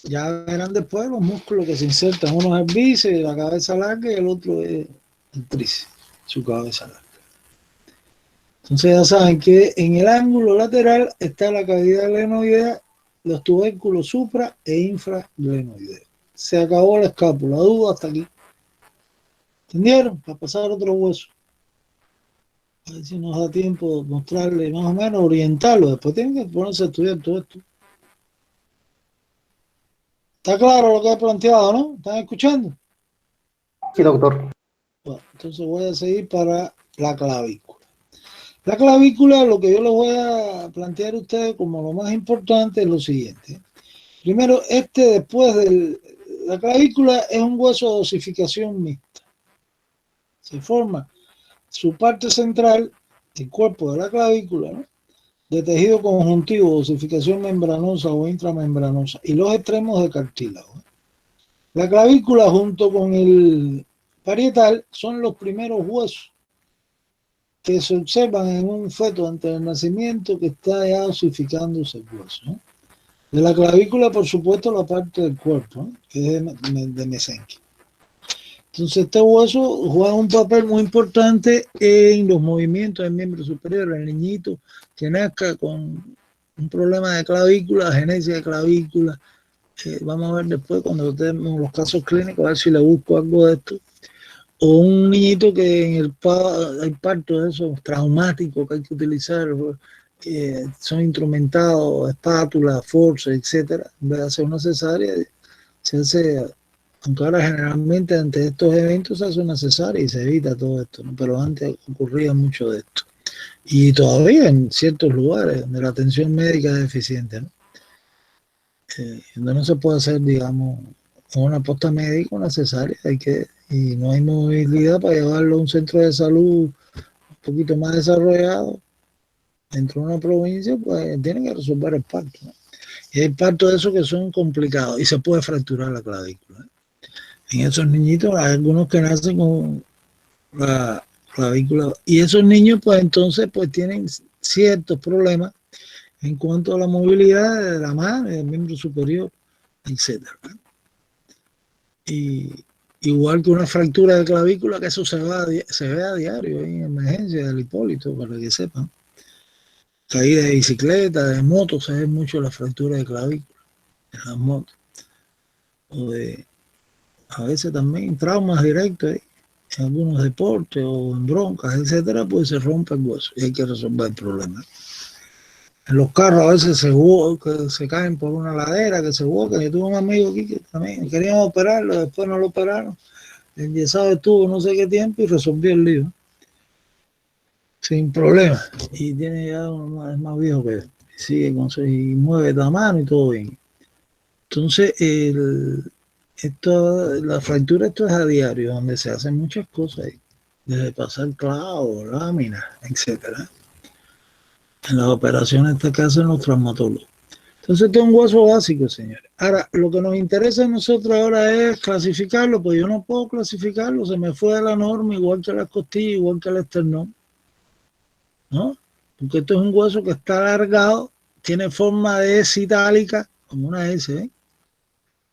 Ya verán después los músculos que se insertan. Uno es el bíceps, la cabeza larga, y el otro es el tríceps, su cabeza larga. Entonces ya saben que en el ángulo lateral está la cavidad glenoidea, los tubérculos supra e infraglenoideos. Se acabó la escápula, duda hasta aquí. ¿Entendieron? Para pasar otro hueso. A ver si nos da tiempo de mostrarle más o menos, orientarlo. Después tienen que ponerse a estudiar todo esto. ¿Está claro lo que he planteado, no? ¿Están escuchando? Sí, doctor. Bueno, entonces voy a seguir para la clavícula. La clavícula, lo que yo les voy a plantear a ustedes como lo más importante es lo siguiente. Primero, después de la clavícula es un hueso de osificación mixta. Se forma su parte central, el cuerpo de la clavícula, ¿no?, de tejido conjuntivo, osificación membranosa o intramembranosa, y los extremos de cartílago. La clavícula junto con el parietal son los primeros huesos que se observan en un feto antes del nacimiento que está ya osificándose el hueso, ¿no? De la clavícula, por supuesto, la parte del cuerpo, ¿no?, que es de mesenquio. Entonces, este hueso juega un papel muy importante en los movimientos del miembro superior. El niñito que nazca con un problema de clavícula, genesia de clavícula, vamos a ver después cuando tenemos los casos clínicos, a ver si le busco algo de esto. O un niñito que en hay partos de esos traumáticos que hay que utilizar, que son instrumentados, espátula, forceps, etcétera. En vez de hacer una cesárea, se hace, aunque ahora generalmente ante estos eventos se hace una cesárea y se evita todo esto, ¿no? Pero antes ocurría mucho de esto. Y todavía en ciertos lugares donde la atención médica es deficiente, ¿no? Donde no se puede hacer, digamos, con una posta médica, una cesárea, y no hay movilidad para llevarlo a un centro de salud un poquito más desarrollado dentro de una provincia, pues tienen que resolver el parto, ¿no? Y hay partos de esos que son complicados y se puede fracturar la clavícula, ¿eh? En esos niñitos hay algunos que nacen con la clavícula, y esos niños pues entonces pues tienen ciertos problemas en cuanto a la movilidad de la mano, del miembro superior, etcétera. Y igual que una fractura de clavícula, que eso se ve a diario en emergencia del Hipólito, para que sepan. Caída de bicicleta, de moto, se ve mucho la fractura de clavícula en las motos. O a veces también traumas directos, en algunos deportes o en broncas, etcétera, pues se rompe el hueso y hay que resolver el problema. En los carros a veces se caen por una ladera, que se bocan. Yo tuve un amigo aquí que también queríamos operarlo, después no lo operaron. El enyesado estuvo no sé qué tiempo y resolvió el lío sin problema. Y tiene ya es más viejo que él. Sigue con su, y mueve la mano y todo bien. Entonces, la fractura, esto es a diario, donde se hacen muchas cosas ahí, desde pasar clavos, láminas, etcétera. En las operaciones que hacen los traumatólogos. Entonces, este es un hueso básico, señores. Ahora, lo que nos interesa a nosotros ahora es clasificarlo, pues yo no puedo clasificarlo, se me fue de la norma, igual que la costilla, igual que el esternón, ¿no? Porque esto es un hueso que está alargado, tiene forma de S itálica, como una S, ¿eh?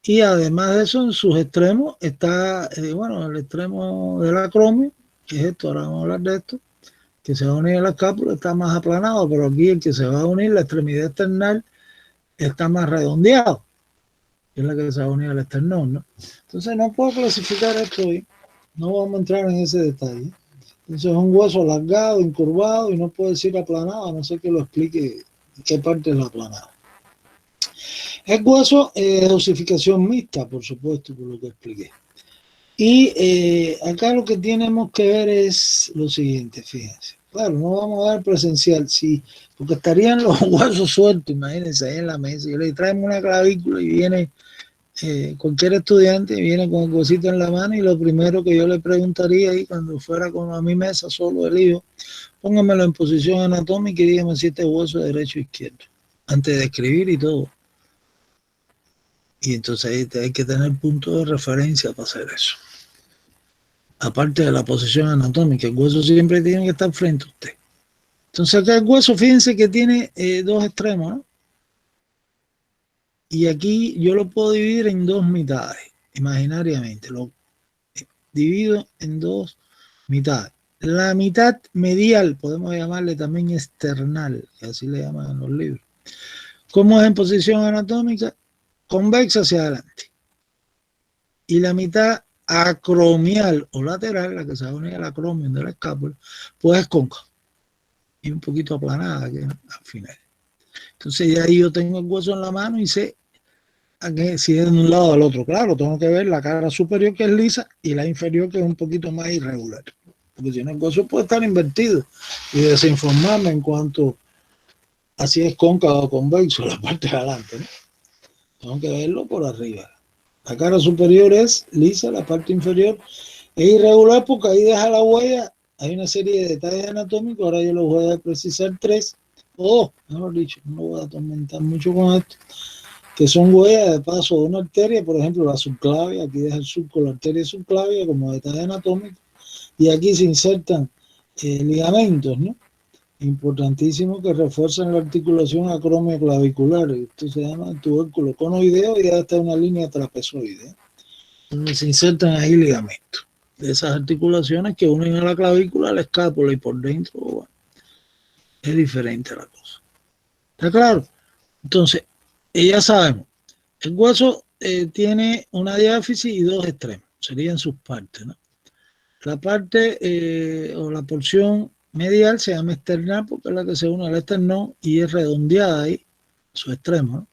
Y además de eso, en sus extremos está, el extremo del acromio, que es esto, ahora vamos a hablar de esto, que se va a unir a la escápula, está más aplanado, pero aquí el que se va a unir, la extremidad external, está más redondeado, que es la que se va a unir al esternón, ¿no? Entonces no puedo clasificar esto hoy, no vamos a entrar en ese detalle. Entonces es un hueso alargado, incurvado, y no puedo decir aplanado, a no ser que lo explique qué parte es la aplanada. El hueso es de osificación mixta, por supuesto, por lo que expliqué. Y acá lo que tenemos que ver es lo siguiente, fíjense. Claro, no vamos a dar presencial, sí, porque estarían los huesos sueltos, imagínense, ahí en la mesa. Yo le traemos una clavícula y viene cualquier estudiante, viene con el huesito en la mano, y lo primero que yo le preguntaría ahí cuando fuera a mi mesa solo el hijo, póngamelo en posición anatómica y dígame si este hueso es derecho o izquierdo, antes de escribir y todo. Y entonces hay que tener punto de referencia para hacer eso. aparte de la posición anatómica. El hueso siempre tiene que estar frente a usted. Entonces acá el hueso, fíjense que tiene dos extremos, ¿no? Y aquí yo lo puedo dividir en dos mitades, imaginariamente. Lo divido en dos mitades. La mitad medial, podemos llamarle también external, que así le llaman en los libros. ¿Cómo es en posición anatómica? Convexa hacia adelante. Y la mitad acromial o lateral, la que se une al acromion de la escápula, pues es cóncava y un poquito aplanada aquí al final. Entonces ya ahí yo tengo el hueso en la mano y sé a qué, si es de un lado o del otro. Claro, tengo que ver la cara superior, que es lisa, y la inferior, que es un poquito más irregular. Porque si no, el hueso puede estar invertido y desinformarme en cuanto a si es cóncavo o convexo la parte de adelante, ¿no? Tengo que verlo por arriba. La cara superior es lisa, la parte inferior es irregular porque ahí deja la huella. Hay una serie de detalles anatómicos, ahora yo los voy a precisar 3 o 2, mejor dicho, no voy a atormentar mucho con esto, que son huellas de paso de una arteria, por ejemplo la subclavia, aquí deja el surco la arteria subclavia como detalle anatómico, y aquí se insertan ligamentos, ¿no? Importantísimo, que refuerzan la articulación acromioclavicular. Esto se llama tubérculo conoideo y hasta una línea trapezoide, donde se insertan ahí ligamentos de esas articulaciones que unen a la clavícula, a la escápula, y por dentro, bueno, es diferente la cosa. ¿Está claro? Entonces, ya sabemos, el hueso tiene una diáfisis y dos extremos, serían sus partes, ¿no? La parte o la porción medial se llama external porque es la que se une al esternón y es redondeada ahí, su extremo, ¿no?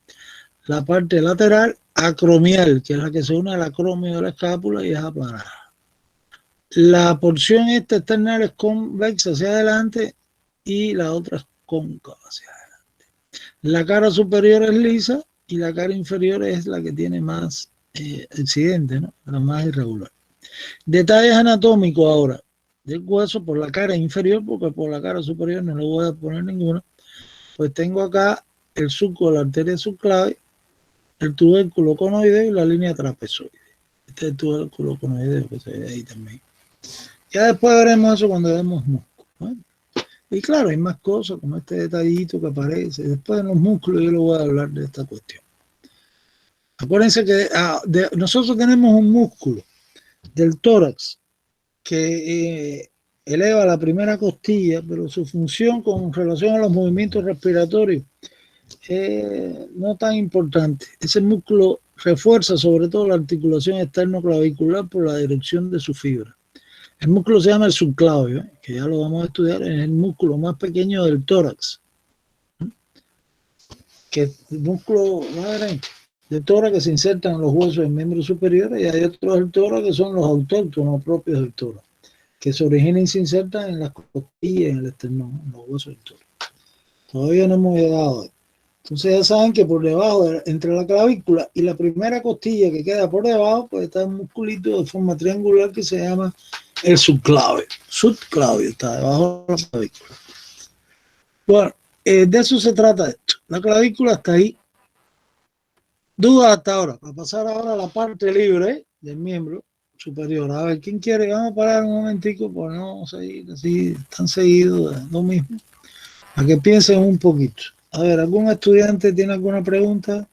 La parte lateral, acromial, que es la que se une al acromio de la escápula y es aplanada. La porción external es convexa hacia adelante y la otra es cóncava hacia adelante. La cara superior es lisa y la cara inferior es la que tiene más accidentes, ¿no? La más irregular. Detalles anatómicos ahora del hueso por la cara inferior, porque por la cara superior no le voy a poner ninguna. Pues tengo acá el surco de la arteria subclavia, el tubérculo conoideo y la línea trapezoide. Este es el tubérculo conoideo que se ve ahí también. Ya después veremos eso cuando vemos músculos, ¿no? Y claro, hay más cosas como este detallito que aparece. Después en los músculos yo les voy a hablar de esta cuestión. Acuérdense que nosotros tenemos un músculo del tórax que eleva la primera costilla, pero su función con relación a los movimientos respiratorios no tan importante. Ese músculo refuerza sobre todo la articulación externo-clavicular por la dirección de su fibra. El músculo se llama el subclavio, que ya lo vamos a estudiar, es el músculo más pequeño del tórax. Que el músculo del tórax que se insertan en los huesos del miembro superior, y hay otros del tórax que son los autóctonos propios del tórax, que se originan y se insertan en las costillas, en el esternón, en los huesos del tórax. Todavía no hemos llegado a esto. Entonces ya saben que por debajo, entre la clavícula y la primera costilla que queda por debajo, pues está un musculito de forma triangular que se llama el subclavio. Subclavio está debajo de la clavícula. Bueno, de eso se trata esto. La clavícula está ahí. Dudas hasta ahora. Para pasar ahora a la parte libre del miembro superior. A ver, ¿quién quiere? Vamos a parar un momentico por no seguir así tan seguido de lo mismo. Para que piensen un poquito. A ver, ¿algún estudiante tiene alguna pregunta?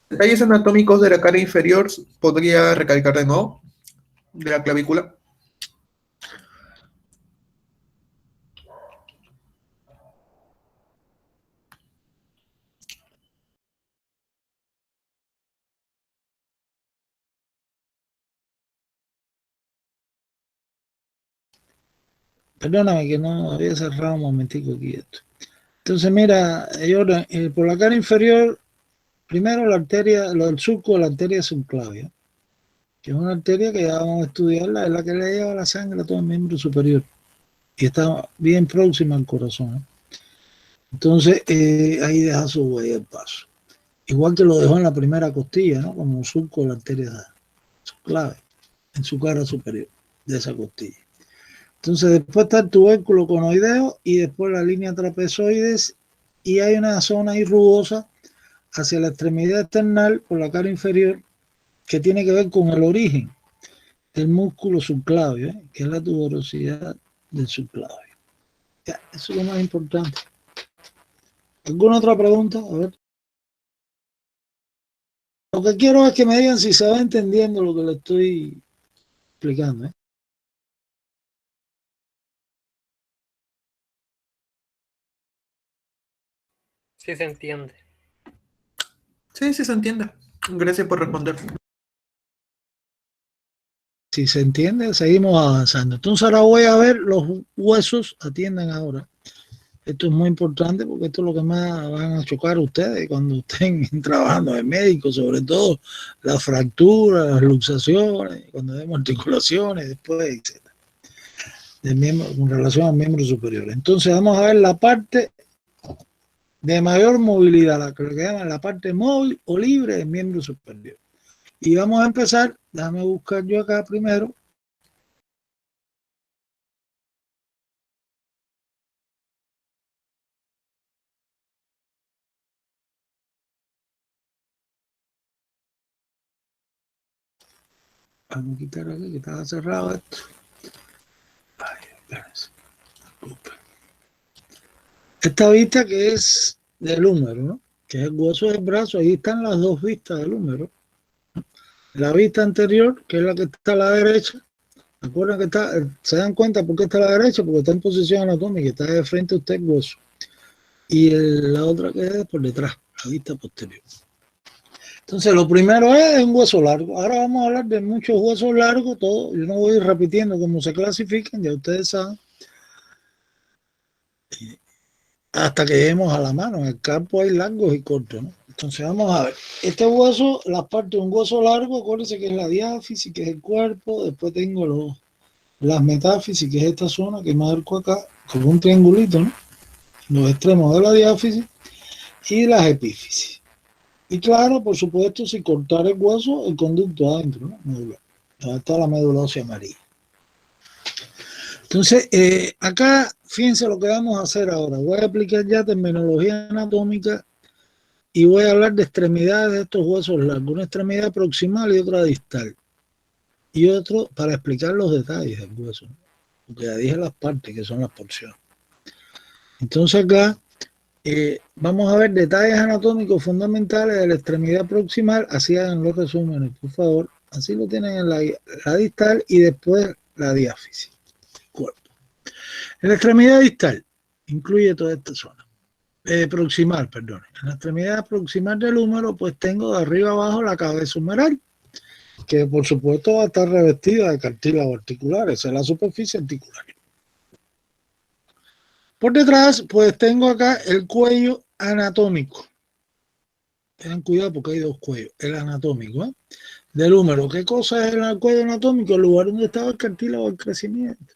Detalles anatómicos de la cara inferior, ¿podría recalcar de nuevo? De la clavícula. Perdóname que no había cerrado un momentico aquí esto. Entonces, mira, por la cara inferior, primero la arteria, lo del surco de la arteria subclavia, que es una arteria que ya vamos a estudiarla, es la que le lleva la sangre a todo el miembro superior y está bien próxima al corazón, ¿eh? Entonces, ahí deja su huella el paso. Igual que lo dejó en la primera costilla, ¿no? Como un surco de la arteria subclavia, en su cara superior de esa costilla. Entonces después está el tubérculo conoideo y después la línea trapezoides y hay una zona ahí rugosa hacia la extremidad external por la cara inferior que tiene que ver con el origen el músculo subclavio, que es la tuberosidad del subclavio. Ya, eso es lo más importante. ¿Alguna otra pregunta? A ver. Lo que quiero es que me digan si se va entendiendo lo que le estoy explicando. Sí se entiende. Sí, sí se entiende. Gracias por responder. Si se entiende, seguimos avanzando. Entonces ahora voy a ver los huesos, atiendan ahora. Esto es muy importante porque esto es lo que más van a chocar ustedes cuando estén trabajando de médico, sobre todo las fracturas, las luxaciones, cuando vemos articulaciones, después, etc. Del miembro, con relación al miembro superior. Entonces vamos a ver la parte de mayor movilidad, la que llaman la parte móvil o libre del miembro superior. Y vamos a empezar, déjame buscar yo acá primero. Vamos a quitar aquí que estaba cerrado esto. Ay, espérense. Esta vista que es del húmero, ¿no? Que es el hueso del brazo, ahí están las dos vistas del húmero. La vista anterior, que es la que está a la derecha, ¿recuerdan que está? ¿Se dan cuenta por qué está a la derecha? Porque está en posición anatómica, está de frente a usted el hueso. Y la otra que es por detrás, la vista posterior. Entonces, lo primero es un hueso largo. Ahora vamos a hablar de muchos huesos largos, todo. Yo no voy a ir repitiendo cómo se clasifican, ya ustedes saben. Hasta que lleguemos a la mano. En el campo hay largos y cortos, ¿no? Entonces vamos a ver. Este hueso, la parte de un hueso largo, acuérdense que es la diáfisis, que es el cuerpo. Después tengo las metáfisis, que es esta zona que marco acá, como un triangulito, ¿no? Los extremos de la diáfisis y las epífisis. Y claro, por supuesto, si cortar el hueso, el conducto adentro, ¿no? Medular. Ahí está la médula ósea amarilla. Entonces, acá, fíjense lo que vamos a hacer ahora. Voy a aplicar ya terminología anatómica y voy a hablar de extremidades de estos huesos largos. Una extremidad proximal y otra distal. Y otro para explicar los detalles del hueso, ¿no? Porque ya dije las partes, que son las porciones. Entonces acá vamos a ver detalles anatómicos fundamentales de la extremidad proximal. Así hagan los resúmenes, por favor. Así lo tienen en la distal y después la diáfisis. Cuerpo. En la extremidad distal incluye toda esta zona. Proximal, perdón. En la extremidad proximal del húmero, pues tengo de arriba abajo la cabeza humeral, que por supuesto va a estar revestida de cartílago articular. Esa es la superficie articular. Por detrás, pues tengo acá el cuello anatómico. Tengan cuidado porque hay dos cuellos. El anatómico, del húmero. ¿Qué cosa es el cuello anatómico? El lugar donde estaba el cartílago del crecimiento,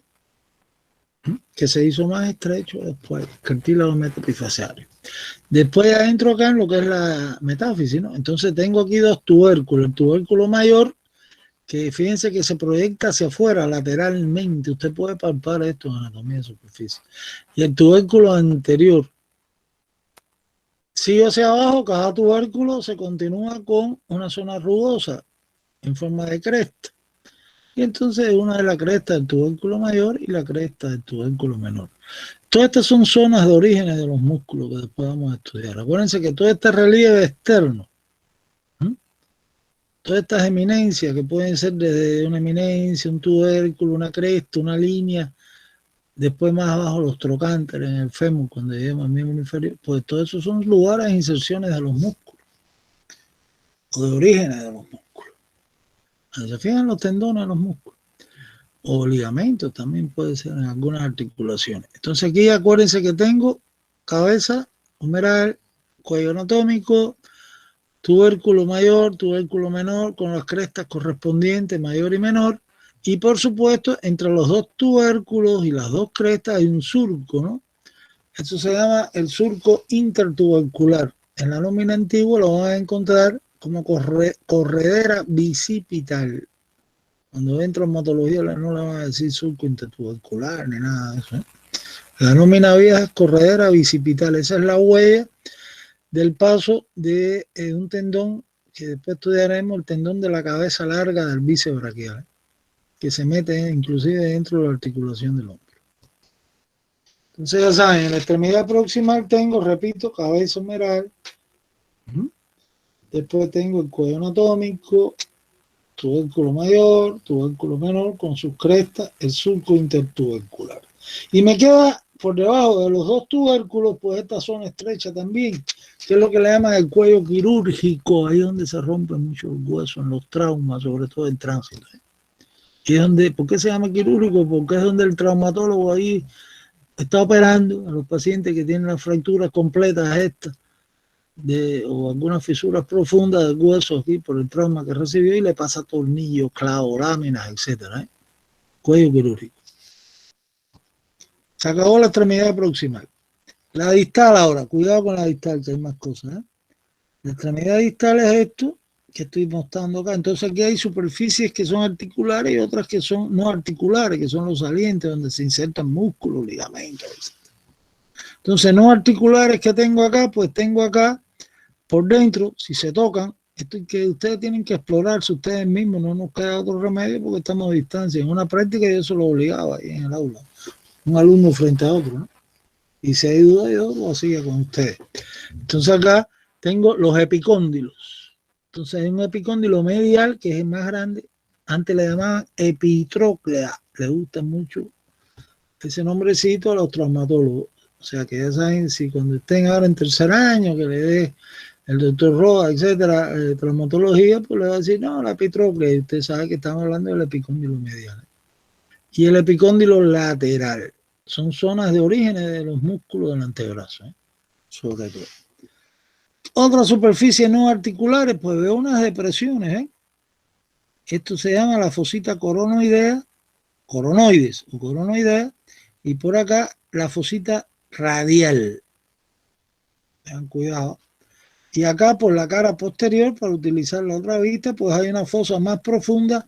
que se hizo más estrecho después, cartílago metaepifaciario. Después adentro acá en lo que es la metáfisis, ¿no? Entonces tengo aquí dos tubérculos. El tubérculo mayor, que fíjense que se proyecta hacia afuera lateralmente. Usted puede palpar esto en anatomía de superficie. Y el tubérculo anterior. Sigue hacia abajo, cada tubérculo se continúa con una zona rugosa en forma de cresta. Y entonces una de la cresta del tubérculo mayor y la cresta del tubérculo menor. Todas estas son zonas de orígenes de los músculos que después vamos a estudiar. Acuérdense que todo este relieve externo, todas estas eminencias que pueden ser desde una eminencia, un tubérculo, una cresta, una línea, después más abajo los trocánteres en el fémur, cuando lleguemos al miembro inferior, pues todo eso son lugares e inserciones de los músculos, o de orígenes de los músculos. Se fijan los tendones de los músculos, o ligamentos también puede ser en algunas articulaciones. Entonces aquí acuérdense que tengo cabeza humeral, cuello anatómico, tubérculo mayor, tubérculo menor, con las crestas correspondientes, mayor y menor, y por supuesto, entre los dos tubérculos y las dos crestas hay un surco, ¿no? Eso se llama el surco intertubercular. En la nómina antigua lo van a encontrar como corredera bicipital. Cuando entra en hematología no le van a decir surco intertubercular ni nada de eso, ¿eh? La nómina vieja es corredera bicipital. Esa es la huella del paso de un tendón que después estudiaremos, el tendón de la cabeza larga del bíceps braquial. que se mete inclusive dentro de la articulación del hombro. Entonces ya saben, en la extremidad proximal tengo, repito, cabeza humeral, después tengo el cuello anatómico, tubérculo mayor, tubérculo menor, con sus crestas, el surco intertubercular. Y me queda por debajo de los dos tubérculos, pues esta zona estrecha también, que es lo que le llaman el cuello quirúrgico, ahí donde se rompen muchos huesos en los traumas, sobre todo en tránsito. Y es donde, ¿por qué se llama quirúrgico? Porque es donde el traumatólogo ahí está operando a los pacientes que tienen las fracturas completas estas, o algunas fisuras profundas del hueso aquí por el trauma que recibió, y le pasa tornillos, clavos, láminas, etcétera. Cuello quirúrgico. Se acabó la extremidad proximal. La distal ahora, cuidado con la distal, que hay más cosas. La extremidad distal es esto que estoy mostrando acá. Entonces aquí hay superficies que son articulares y otras que son no articulares, que son los salientes, donde se insertan músculos, ligamentos, etc. Entonces no articulares que tengo acá, pues tengo acá por dentro, si se tocan, esto es que ustedes tienen que explorarse ustedes mismos, no nos queda otro remedio porque estamos a distancia. En una práctica yo eso lo obligaba ahí en el aula, un alumno frente a otro, ¿no? Y si hay duda, yo lo hacía con ustedes. Entonces acá tengo los epicóndilos. Entonces hay un epicóndilo medial que es el más grande. Antes le llamaban epitróclea. Le gusta mucho ese nombrecito a los traumatólogos. O sea que ya saben, si cuando estén ahora en tercer año, que le dé el doctor Roa, etcétera, traumatología, pues le va a decir, no, la epitróclea. Y usted sabe que estamos hablando del epicóndilo medial. Y el epicóndilo lateral. Son zonas de orígenes de los músculos del antebrazo, sobre todo. Otras superficies no articulares, pues veo unas depresiones. Esto se llama la fosita coronoidea, coronoides o coronoidea, y por acá la fosita radial. Tengan cuidado. Y acá por la cara posterior, para utilizar la otra vista, pues hay una fosa más profunda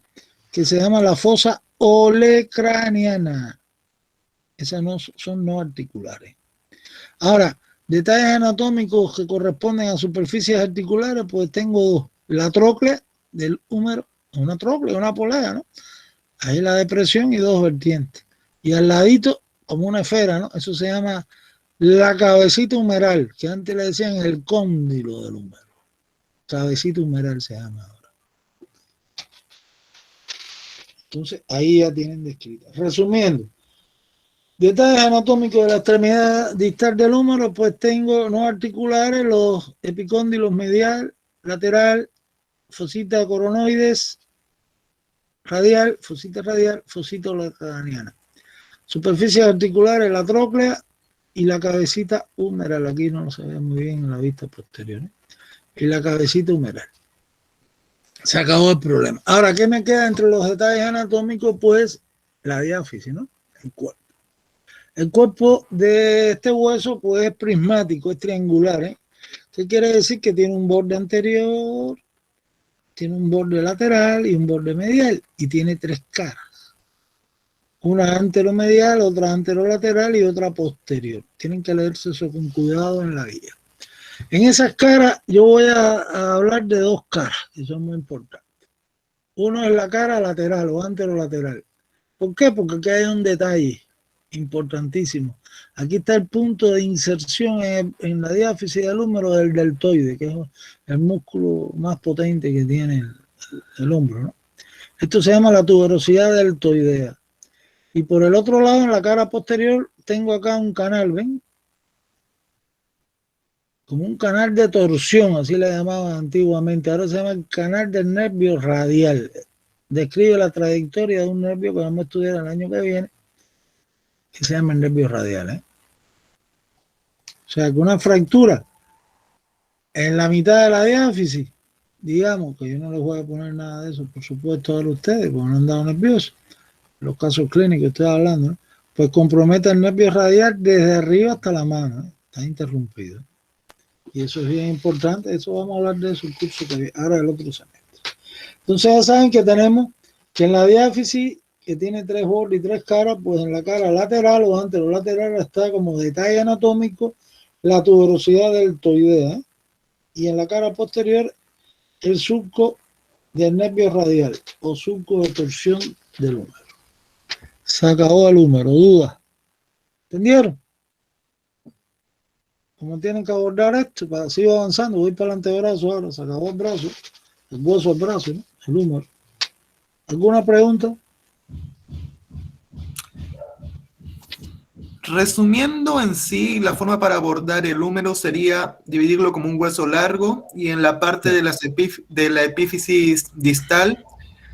que se llama la fosa olecraniana. Esas no, son no articulares. Ahora, detalles anatómicos que corresponden a superficies articulares, pues tengo la tróclea del húmero, una tróclea, una polea, ¿no? Ahí la depresión y dos vertientes. Y al ladito, como una esfera, ¿no? Eso se llama la cabecita humeral, que antes le decían el cóndilo del húmero. Cabecita humeral se llama ahora. Entonces, ahí ya tienen descrita. Resumiendo, detalles anatómicos de la extremidad distal del húmero, pues tengo no articulares, los epicóndilos medial, lateral, fosita coronoides, radial, fosita olecraniana. Superficies articulares, la tróclea y la cabecita humeral. Aquí no se ve muy bien en la vista posterior. Y la cabecita humeral. Se acabó el problema. Ahora, ¿qué me queda entre los detalles anatómicos? Pues la diáfisis, ¿no? El cuerpo. El cuerpo de este hueso pues es prismático, es triangular. ¿Qué quiere decir? Que tiene un borde anterior, tiene un borde lateral y un borde medial. Y tiene tres caras. Una anteromedial, otra anterolateral y otra posterior. Tienen que leerse eso con cuidado en la guía. En esas caras yo voy a hablar de dos caras que son muy importantes. Uno es la cara lateral o anterolateral. ¿Por qué? Porque aquí hay un detalle importantísimo. Aquí está el punto de inserción en la diáfisis del húmero del deltoide, que es el músculo más potente que tiene el hombro, ¿no? Esto se llama la tuberosidad deltoidea. Y por el otro lado, en la cara posterior, tengo acá un canal, ¿ven? Como un canal de torsión, así le llamaban antiguamente. Ahora se llama el canal del nervio radial. Describe la trayectoria de un nervio que vamos a estudiar el año que viene, que se llama el nervio radial. O sea, que una fractura en la mitad de la diáfisis, digamos, que yo no les voy a poner nada de eso, por supuesto, a ustedes, porque no han dado nerviosos, los casos clínicos estoy hablando, ¿no? Pues compromete el nervio radial desde arriba hasta la mano, está interrumpido. Y eso es bien importante, eso vamos a hablar de eso el curso que viene, ahora el otro semestre. Entonces ya saben que tenemos que en la diáfisis, que tiene tres bordes y tres caras, pues en la cara lateral o anterolateral está como detalle anatómico la tuberosidad deltoidea, y en la cara posterior el surco del nervio radial o surco de torsión del húmero. Se acabó el húmero. ¿Dudas? ¿Entendieron? ¿Cómo tienen que abordar esto? Para seguir avanzando, voy para el antebrazo ahora. Se acabó el brazo, el hueso del brazo, ¿no? El húmero. ¿Alguna pregunta? Resumiendo en sí, la forma para abordar el húmero sería dividirlo como un hueso largo y en la parte de la epífisis distal,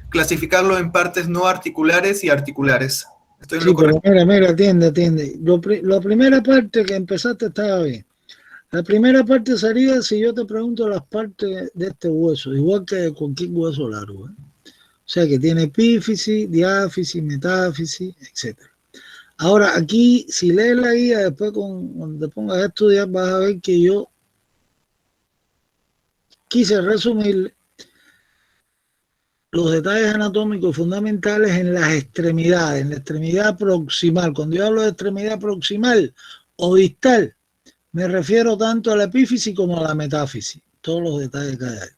clasificarlo en partes no articulares y articulares. ¿Estoy en lo correcto? Pero mira, atiende. La primera parte que empezaste estaba bien. La primera parte sería si yo te pregunto las partes de este hueso, igual que cualquier hueso largo, ¿eh? O sea que tiene epífisis, diáfisis, metáfisis, etc. Ahora aquí, si lees la guía, después cuando te pongas a estudiar, vas a ver que yo quise resumir los detalles anatómicos fundamentales en las extremidades, en la extremidad proximal. Cuando yo hablo de extremidad proximal o distal, me refiero tanto a la epífisis como a la metáfisis, todos los detalles que hay ahí.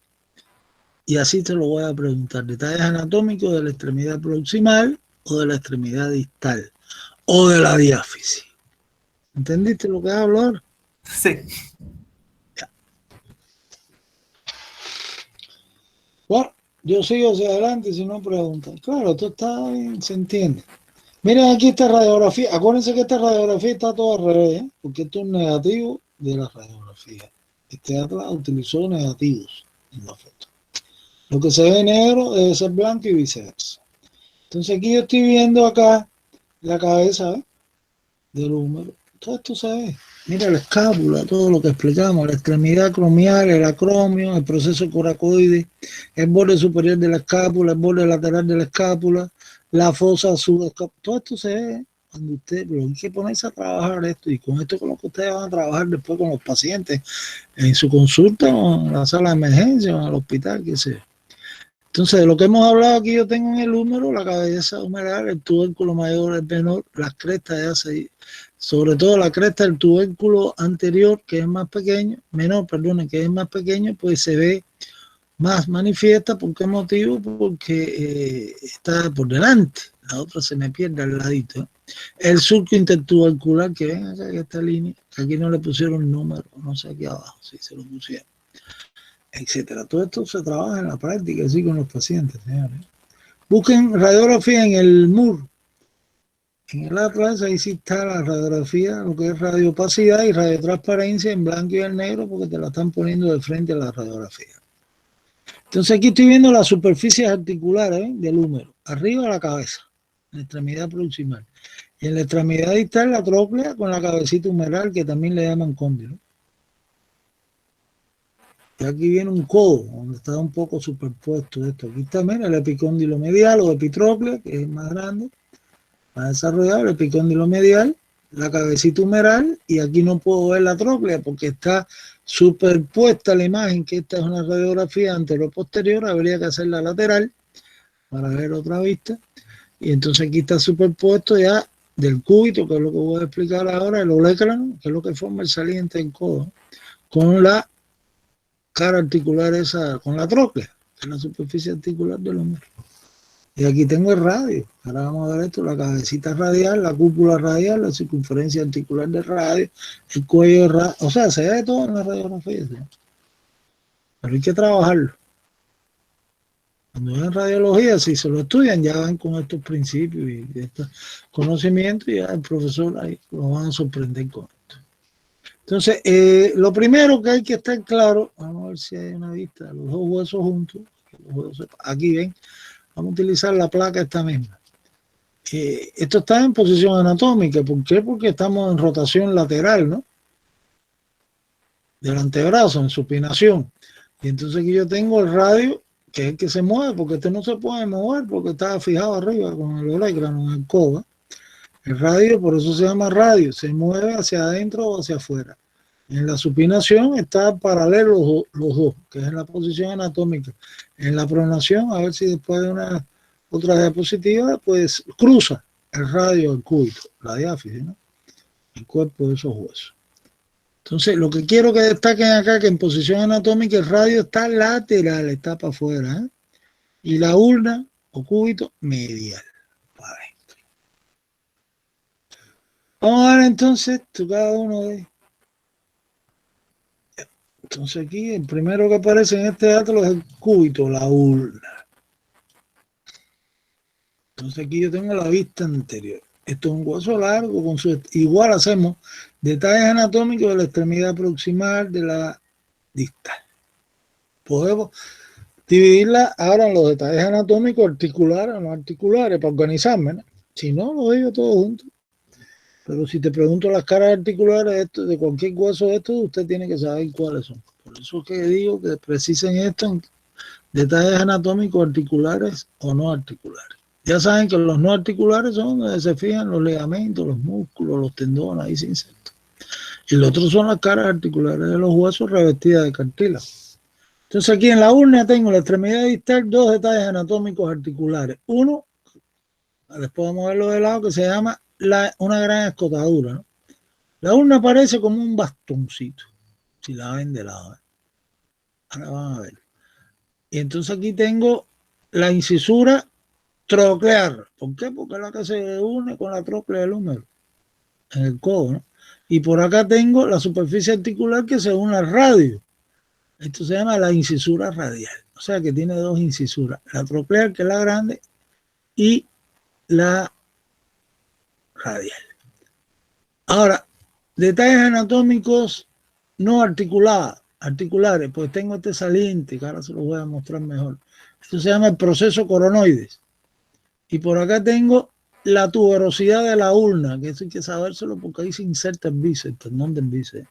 Y así te lo voy a preguntar, detalles anatómicos de la extremidad proximal o de la extremidad distal o de la diáfisis. ¿Entendiste lo que hablo ahora? Sí. Ya. Bueno, yo sigo hacia adelante si no preguntan. Claro, esto está bien, se entiende. Miren aquí esta radiografía. Acuérdense que esta radiografía está todo al revés, ¿eh? Porque esto es un negativo de la radiografía. Este atlas utilizó negativos en la foto. Lo que se ve negro debe ser blanco y viceversa. Entonces aquí yo estoy viendo acá la cabeza, ¿eh? Del húmero. Todo esto se ve. Mira la escápula, todo lo que explicamos, la extremidad acromial, el acromio, el proceso coracoide, el borde superior de la escápula, el borde lateral de la escápula, la fosa subescápula. Todo esto se ve cuando usted, pero hay que ponerse a trabajar esto, y con esto con lo que ustedes van a trabajar después con los pacientes en su consulta o en la sala de emergencia o en el hospital, qué sé yo. Entonces, de lo que hemos hablado aquí, yo tengo en el húmero la cabeza humeral, el tubérculo mayor, el menor, las crestas de A6, sobre todo la cresta del tubérculo anterior, que es más pequeño, menor, perdón, que es más pequeño, pues se ve más manifiesta. ¿Por qué motivo? Porque está por delante, la otra se me pierde al ladito. El surco intertubercular, que ven acá, que esta línea, que aquí no le pusieron número, no sé aquí abajo, si se lo pusieron, etcétera. Todo esto se trabaja en la práctica, así con los pacientes, señores. Busquen radiografía en el MUR, en el atlas, ahí sí está la radiografía, lo que es radiopacidad y radiotransparencia en blanco y en negro, porque te la están poniendo de frente a la radiografía. Entonces aquí estoy viendo las superficies articulares, ¿eh? Del húmero, arriba la cabeza, en la extremidad proximal, y en la extremidad distal la tróclea con la cabecita humeral, que también le llaman cóndilo. Y aquí viene un codo, donde está un poco superpuesto esto. Aquí está, mira, el epicóndilo medial o epitróclea, que es más grande, más desarrollado, el epicóndilo medial, la cabecita humeral, y aquí no puedo ver la tróclea porque está superpuesta la imagen, que esta es una radiografía anterior-posterior, habría que hacerla lateral para ver otra vista. Y entonces aquí está superpuesto ya del cúbito, que es lo que voy a explicar ahora, el olecrano, que es lo que forma el saliente del codo, con la cara articular esa, con la tróclea, que es la superficie articular del húmero. Y aquí tengo el radio. Ahora vamos a ver esto, la cabecita radial, la cúpula radial, la circunferencia articular del radio, el cuello del radio. O sea, se ve todo en la radiografía, ¿sí? Pero hay que trabajarlo. Cuando ven radiología, si se lo estudian, ya van con estos principios y estos conocimientos, y ya el profesor ahí lo van a sorprender con esto. Entonces, lo primero que hay que estar claro, vamos a ver si hay una vista, los dos huesos juntos, aquí ven, vamos a utilizar la placa esta misma. Esto está en posición anatómica. ¿Por qué? Porque estamos en rotación lateral, ¿no? Del antebrazo, en supinación. Y entonces aquí yo tengo el radio, que es el que se mueve, porque este no se puede mover, porque está fijado arriba con el olecrano, en el codo. El radio, por eso se llama radio, se mueve hacia adentro o hacia afuera. En la supinación está paralelo los dos, que es en la posición anatómica. En la pronación, a ver si después de una otra diapositiva, pues cruza el radio del cúbito, la diáfisis, ¿no? El cuerpo de esos huesos. Entonces, lo que quiero que destaquen acá, que en posición anatómica el radio está lateral, está para afuera, ¿eh? Y la urna o cúbito medial. Vamos a ver entonces cada uno de ellos. Entonces aquí el primero que aparece en este dato es el cúbito, la urna. Entonces aquí yo tengo la vista anterior. Esto es un hueso largo, con su igual hacemos detalles anatómicos de la extremidad proximal de la distal. Podemos dividirla ahora en los detalles anatómicos articulares o no articulares para organizarme, ¿no? Si no, lo digo todo junto. Pero si te pregunto las caras articulares de cualquier hueso de estos, usted tiene que saber cuáles son. Por eso es que digo que precisen esto en detalles anatómicos articulares o no articulares. Ya saben que los no articulares son donde se fijan los ligamentos, los músculos, los tendones, ahí se insertan. Y los otros son las caras articulares de los huesos revestidas de cartílago. Entonces aquí en la urna tengo la extremidad distal, dos detalles anatómicos articulares. Uno, después vamos a verlo de lado, que se llama una gran escotadura, ¿no? La urna parece como un bastoncito, si la ven de lado, ¿eh? Ahora van a ver. Y entonces aquí tengo la incisura troclear. ¿Por qué? Porque es la que se une con la tróclea del húmero, en el codo, ¿no? Y por acá tengo la superficie articular que se une al radio. Esto se llama la incisura radial. O sea que tiene dos incisuras. La troclear, que es la grande, y la radial. Ahora, detalles anatómicos no articulares, pues tengo este saliente, que ahora se lo voy a mostrar mejor. Esto se llama el proceso coronoides. Y por acá tengo la tuberosidad de la urna, que eso hay que sabérselo porque ahí se inserta el bíceps, el tendón del bíceps.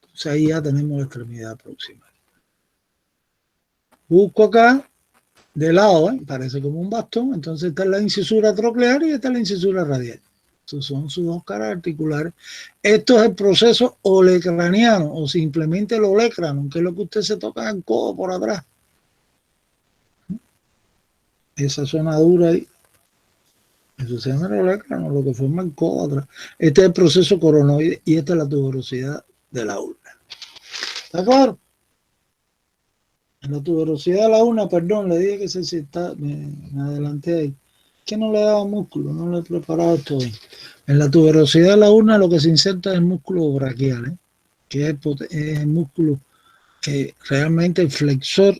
Entonces ahí ya tenemos la extremidad proximal. Busco acá, de lado, parece como un bastón, entonces esta es la incisura troclear y esta es la incisura radial. Estos son sus dos caras articulares. Esto es el proceso olecraniano o simplemente el olecrano, que es lo que usted se toca en el codo por atrás. Esa zona dura ahí. Eso se llama el olecrano, lo que forma el codo atrás. Este es el proceso coronoide y esta es la tuberosidad de la urna. ¿Está claro? En la tuberosidad de la urna, perdón, le dije que me adelanté ahí. Que no le he dado músculo, no le he preparado esto bien. En la tuberosidad de la urna lo que se inserta es el músculo braquial, que es el músculo que realmente el flexor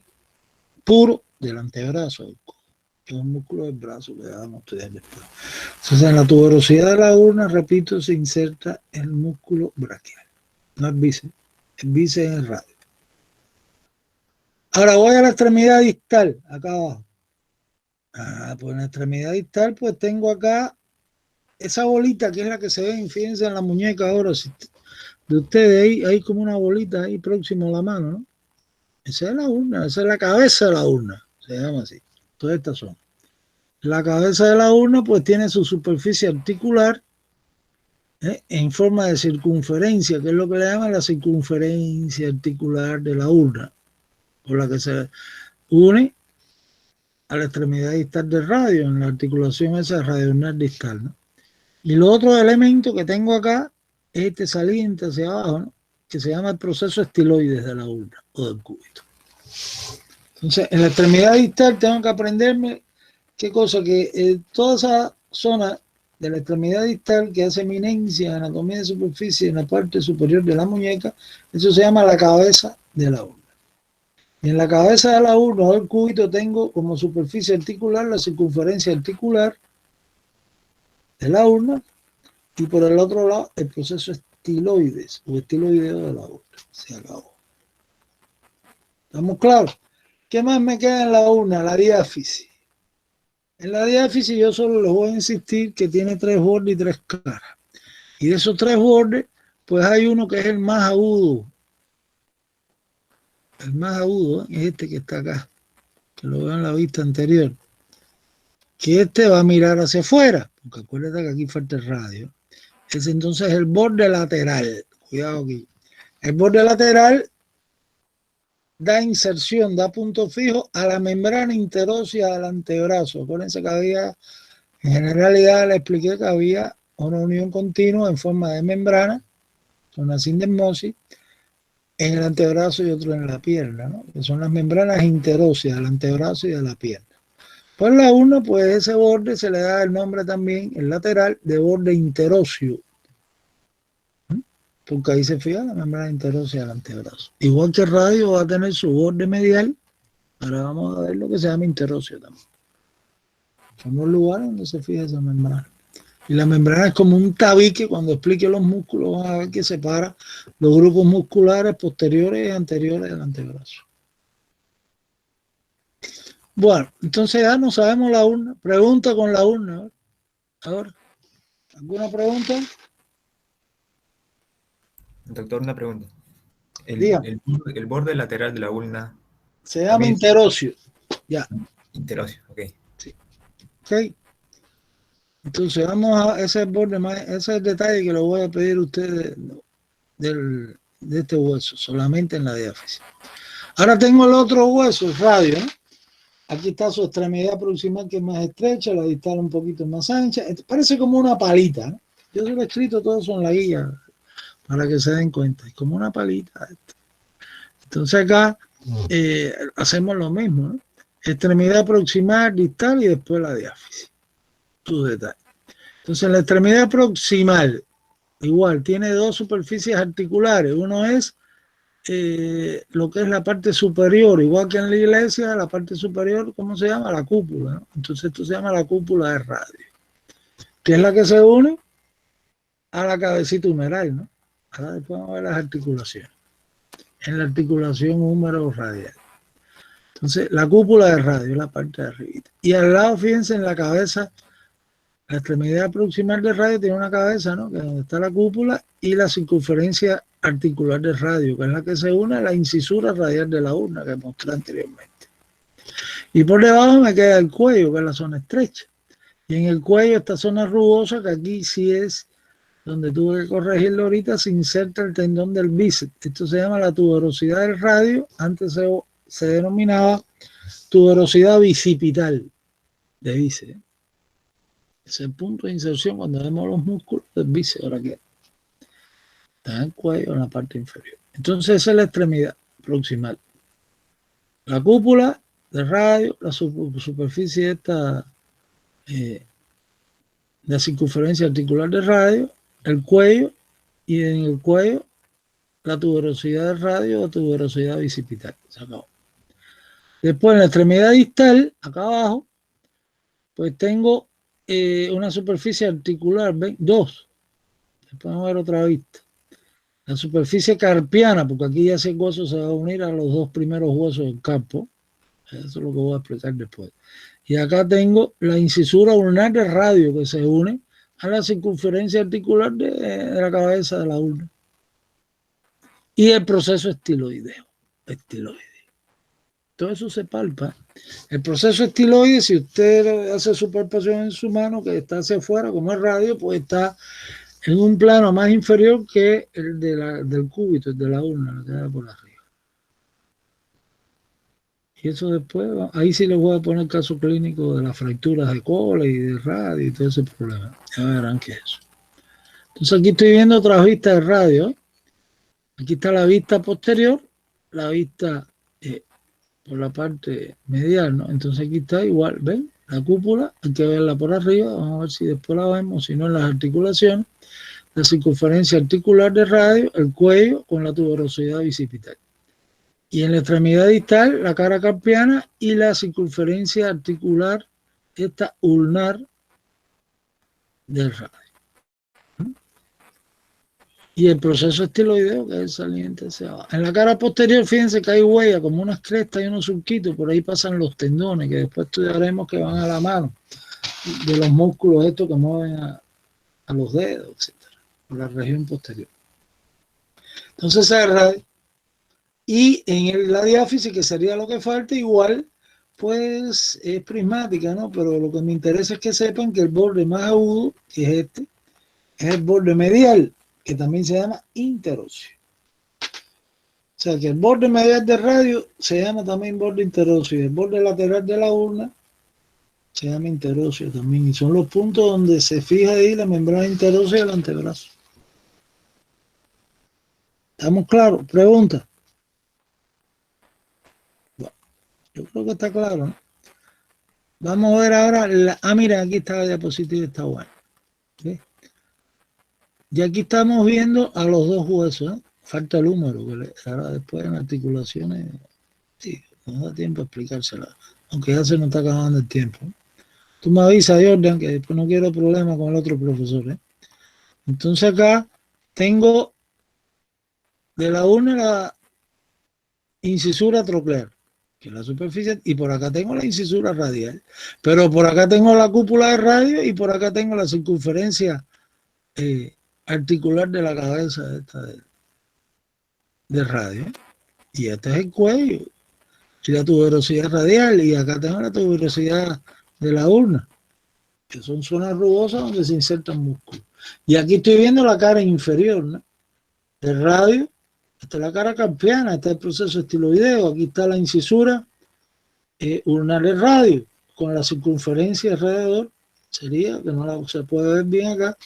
puro del antebrazo, que es un músculo del brazo que dan ustedes después. Entonces en la tuberosidad de la urna, repito, se inserta el músculo braquial, no el bíceps es el radio. Ahora voy a la extremidad distal, acá abajo. Pues en la extremidad distal, pues tengo acá esa bolita que es la que se ve, fíjense en la muñeca ahora, de ustedes ahí, hay como una bolita ahí próximo a la mano, ¿no? Esa es la urna, esa es la cabeza de la urna, se llama así, todas estas son. La cabeza de la urna pues tiene su superficie articular en forma de circunferencia, que es lo que le llaman la circunferencia articular de la urna, por la que se une a la extremidad distal del radio, en la articulación esa radioulnar distal, ¿no? Y los otros elementos que tengo acá es este saliente hacia abajo, ¿no? Que se llama el proceso estiloides de la urna o del cúbito. Entonces, en la extremidad distal tengo que aprenderme qué cosa, que toda esa zona de la extremidad distal que hace eminencia, anatomía de superficie en la parte superior de la muñeca, eso se llama la cabeza de la urna. Y en la cabeza de la urna o del cúbito tengo como superficie articular la circunferencia articular de la urna y por el otro lado el proceso estiloides o estiloideo de la urna. Se acabó. ¿Estamos claros? ¿Qué más me queda en la urna? La diáfisis. En la diáfisis yo solo les voy a insistir que tiene 3 bordes y 3 caras. Y de esos 3 bordes, pues hay uno que es el más agudo. El más agudo es este que está acá, que lo veo en la vista anterior. Que este va a mirar hacia afuera, porque acuérdate que aquí falta el radio. Es entonces el borde lateral. Cuidado aquí. El borde lateral da inserción, da punto fijo a la membrana interósea del antebrazo. Acuérdense que había, en generalidad le expliqué que había una unión continua en forma de membrana, una sindesmosis, en el antebrazo y otro en la pierna, ¿no? Que son las membranas interóseas del antebrazo y de la pierna. Pues la urna, pues ese borde se le da el nombre también, el lateral, de borde interóseo. Porque ahí se fija la membrana interósea del antebrazo. Igual que el radio va a tener su borde medial, ahora vamos a ver lo que se llama interóseo también. Son los lugares donde se fija esa membrana. Y la membrana es como un tabique, cuando explique los músculos van a ver que separa los grupos musculares posteriores y anteriores del antebrazo. Bueno, entonces ya no sabemos la urna. Pregunta con la urna. Ahora, ¿alguna pregunta? Doctor, una pregunta. Dígame. El borde lateral de la ulna Se llama interóseo. Ya. interóseo, ok. Sí. Ok. Entonces vamos a ese es el borde más, ese es el detalle que lo voy a pedir a ustedes de este hueso, solamente en la diáfisis. Ahora tengo el otro hueso, el radio, ¿no? Aquí está su extremidad proximal, que es más estrecha, la distal un poquito más ancha. Parece como una palita, ¿no? Yo se lo he escrito todo eso en la guía para que se den cuenta. Es como una palita. Entonces acá hacemos lo mismo, ¿no? Extremidad proximal, distal y después la diáfisis. Tus detalles. Entonces la extremidad proximal, igual, tiene dos superficies articulares. Uno es lo que es la parte superior, igual que en la iglesia, la parte superior, ¿cómo se llama? La cúpula, ¿no? Entonces esto se llama la cúpula de radio, que es la que se une a la cabecita humeral, ¿no? Ahora después vamos a ver las articulaciones. En la articulación húmero-radial. Entonces, la cúpula de radio es la parte de arriba. Y al lado, fíjense, en la cabeza, la extremidad proximal de radio tiene una cabeza, ¿no? Que es donde está la cúpula, y la circunferencia articular de radio, que es la que se une a la incisura radial de la urna que mostré anteriormente. Y por debajo me queda el cuello, que es la zona estrecha. Y en el cuello, esta zona rugosa, que aquí sí es donde tuve que corregirlo ahorita, se inserta el tendón del bíceps. Esto se llama la tuberosidad del radio. Antes se denominaba tuberosidad bicipital de bíceps. Ese es el punto de inserción cuando vemos los músculos del bíceps. Ahora que está en el cuello, en la parte inferior. Entonces esa es la extremidad proximal. La cúpula de radio, la superficie esta, la circunferencia articular de radio, el cuello, y en el cuello la tuberosidad de radio o tuberosidad bicipital. Se acabó. Después en la extremidad distal, acá abajo, pues tengo una superficie articular, ¿ven? Dos. Después vamos a ver otra vista. La superficie carpiana, porque aquí ya ese hueso se va a unir a los dos primeros huesos del carpo. Eso es lo que voy a explicar después. Y acá tengo la incisura ulnar de radio que se une a la circunferencia articular de la cabeza de la urna. Y el proceso estiloideo. Todo eso se palpa. El proceso estiloide, si usted hace su palpación en su mano, que está hacia afuera, como es radio, pues está en un plano más inferior que el del cúbito, el de la urna, que queda por arriba. Y eso después, ahí sí les voy a poner caso clínico de las fracturas de cola y de radio y todo ese problema. Ya verán qué es eso. Entonces aquí estoy viendo otra vista de radio. Aquí está la vista posterior, la vista por la parte medial, ¿no? Entonces aquí está igual, ¿ven? La cúpula, hay que verla por arriba, vamos a ver si después la vemos, si no en las articulaciones, la circunferencia articular de radio, el cuello con la tuberosidad bicipital. Y en la extremidad distal, la cara carpiana y la circunferencia articular, esta ulnar del radio. Y el proceso estiloideo, que es el saliente hacia abajo. En la cara posterior, fíjense que hay huellas, como unas crestas y unos surquitos, por ahí pasan los tendones, que después estudiaremos que van a la mano, de los músculos estos que mueven a los dedos, etc. Por la región posterior. Entonces esa es radio. Y en la diáfisis, que sería lo que falta, igual, pues es prismática, ¿no? Pero lo que me interesa es que sepan que el borde más agudo, que es este, es el borde medial, que también se llama interóseo. O sea que el borde medial de radio se llama también borde interóseo, y el borde lateral de la urna se llama interóseo también, y son los puntos donde se fija ahí la membrana interósea del antebrazo. ¿Estamos claros? Pregunta. Bueno, yo creo que está claro, ¿no? Vamos a ver ahora, mira, aquí está la diapositiva, está buena. ¿Sí? Y aquí estamos viendo a los dos huesos, ¿eh? Falta el húmero, que ahora después en articulaciones, sí, no da tiempo a explicársela, aunque ya se nos está acabando el tiempo. Tú me avisas, Jordan, que después no quiero problemas con el otro profesor, ¿eh? Entonces acá tengo de la urna la incisura troclear, que es la superficie, y por acá tengo la incisura radial, pero por acá tengo la cúpula de radio y por acá tengo la circunferencia articular de la cabeza esta de radio, y este es el cuello y la tuberosidad radial, y acá tengo la tuberosidad de la urna, que son zonas rugosas donde se insertan músculos. Y aquí estoy viendo la cara inferior, ¿no? El radio, esta es la cara carpiana, este es el proceso estiloideo, aquí está la incisura urnar radio, con la circunferencia alrededor, sería, que no se puede ver bien acá,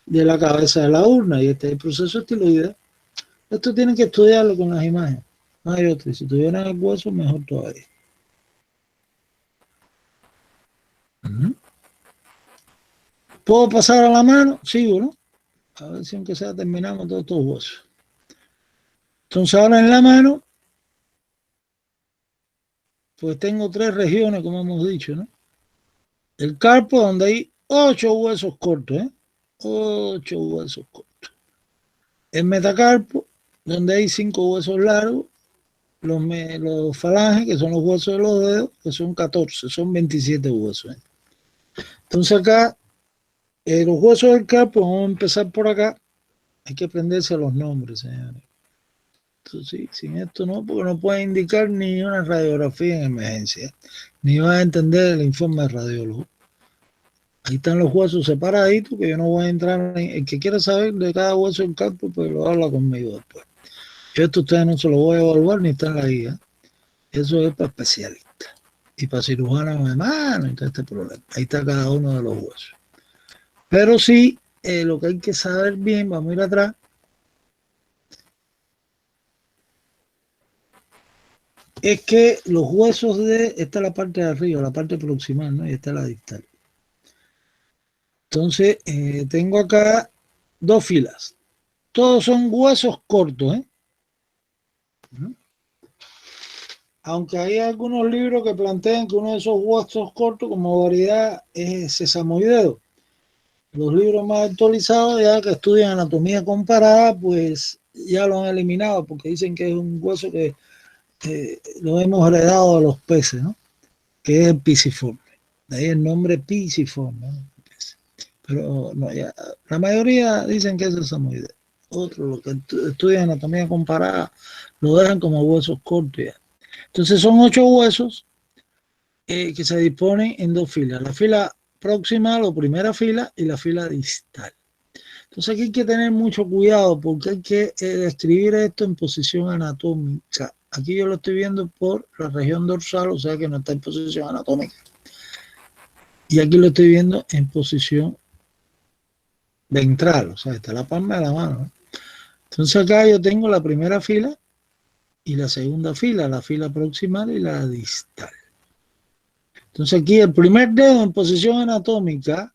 de la cabeza de la urna, y este es el proceso estiloideo. Esto tienen que estudiarlo con las imágenes, no hay otro, y si tuvieran el hueso, mejor todavía. ¿Puedo pasar a la mano? Sigo, ¿no? A ver si aunque sea terminamos todos estos huesos. Entonces ahora en la mano, pues tengo 3 regiones, como hemos dicho, ¿no? El carpo, donde hay 8 huesos cortos, ¿eh? 8 huesos cortos. El metacarpo, donde hay 5 huesos largos. Los falanges, que son los huesos de los dedos, que son 14, son 27 huesos, ¿eh? Entonces acá, los huesos del carpo, vamos a empezar por acá. Hay que aprenderse los nombres, señores. Entonces, sí, sin esto no, porque no puede indicar ni una radiografía en emergencia, ni va a entender el informe de radiólogo. Ahí están los huesos separaditos, que yo no voy a entrar en. El que quiera saber de cada hueso del carpo, pues lo habla conmigo después. Yo esto a ustedes no se lo voy a evaluar ni está en la guía. Eso es para especialistas y para cirujanos de mano y todo este problema. Ahí está cada uno de los huesos. Pero sí, lo que hay que saber bien, vamos a ir atrás, es que los huesos esta es la parte de arriba, la parte proximal, ¿no? Y esta es la distal. Entonces, tengo acá 2 filas. Todos son huesos cortos, ¿eh? Aunque hay algunos libros que plantean que uno de esos huesos cortos como variedad es sesamoideo. Los libros más actualizados, ya que estudian anatomía comparada, pues ya lo han eliminado porque dicen que es un hueso que lo hemos heredado de los peces, ¿no? Que es el pisiforme. De ahí el nombre pisiforme, ¿no? Pero no, ya, la mayoría dicen que es sesamoideo. Otros, los que estudian anatomía comparada, lo dejan como huesos cortos ya. Entonces son 8 huesos que se disponen en 2 filas. La fila proximal o primera fila y la fila distal. Entonces aquí hay que tener mucho cuidado porque hay que describir esto en posición anatómica. Aquí yo lo estoy viendo por la región dorsal, o sea que no está en posición anatómica. Y aquí lo estoy viendo en posición ventral, o sea, está la palma de la mano, ¿no? Entonces acá yo tengo la primera fila y la segunda fila, la fila proximal y la distal. Entonces aquí el primer dedo en posición anatómica,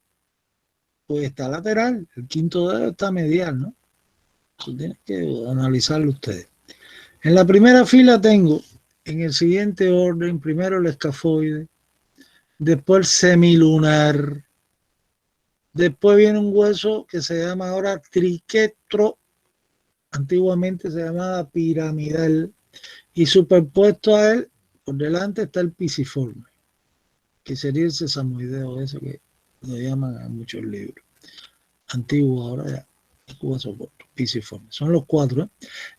pues está lateral, el quinto dedo está medial, ¿no? Eso tienen que analizarlo ustedes. En la primera fila tengo, en el siguiente orden, primero el escafoide, después el semilunar, después viene un hueso que se llama ahora triquetro, antiguamente se llamaba piramidal, y superpuesto a él, por delante está el pisiforme, que sería el sesamoideo, eso que lo llaman en muchos libros. Antiguo, ahora ya, el hueso corto, pisiforme. Son los 4, ¿eh?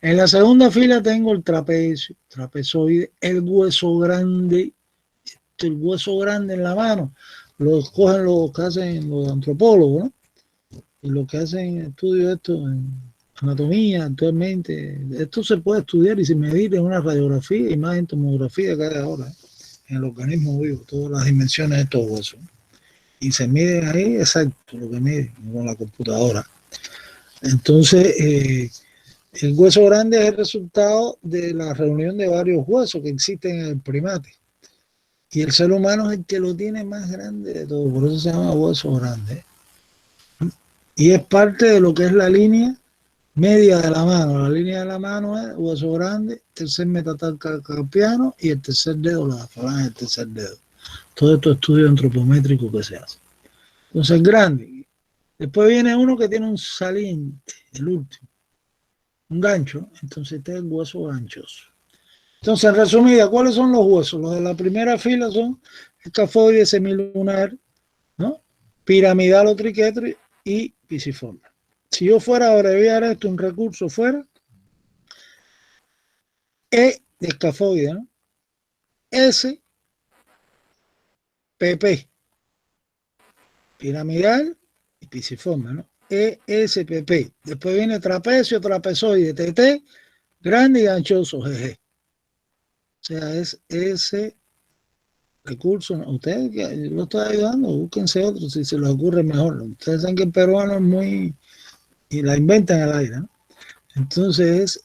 En la segunda fila tengo el trapecio, trapezoide, el hueso grande, el hueso grande en la mano, lo cogen los que hacen los antropólogos, ¿no? Y los que hacen estudios esto en anatomía actualmente, esto se puede estudiar y se medir en una radiografía y más en tomografía que hay ahora, ¿eh? En el organismo vivo, todas las dimensiones de estos huesos. Y se miden ahí exacto lo que miden con la computadora. Entonces, el hueso grande es el resultado de la reunión de varios huesos que existen en el primate. Y el ser humano es el que lo tiene más grande de todo, por eso se llama hueso grande. Y es parte de lo que es la línea media de la mano. La línea de la mano es hueso grande, tercer metacarpiano y el tercer dedo, la falange del tercer dedo. Todo esto estudio antropométrico que se hace. Entonces, grande. Después viene uno que tiene un saliente, el último, un gancho. Entonces, este es el hueso ganchoso. Entonces, en resumida, ¿cuáles son los huesos? Los de la primera fila son escafoide, semilunar, ¿no? Piramidal o triquetro y pisiforme. Si yo fuera a abreviar esto, un recurso fuera E de escafoide, ¿no? S, PP, piramidal y pisiforme, ¿no? ESPP. Después viene trapecio, trapezoide, TT, grande y ganchoso, GG. O sea, es ese recurso. Ustedes, que lo estoy ayudando, búsquense otro si se les ocurre mejor. Ustedes saben que el peruano es muy... y la inventan al aire, ¿no? Entonces es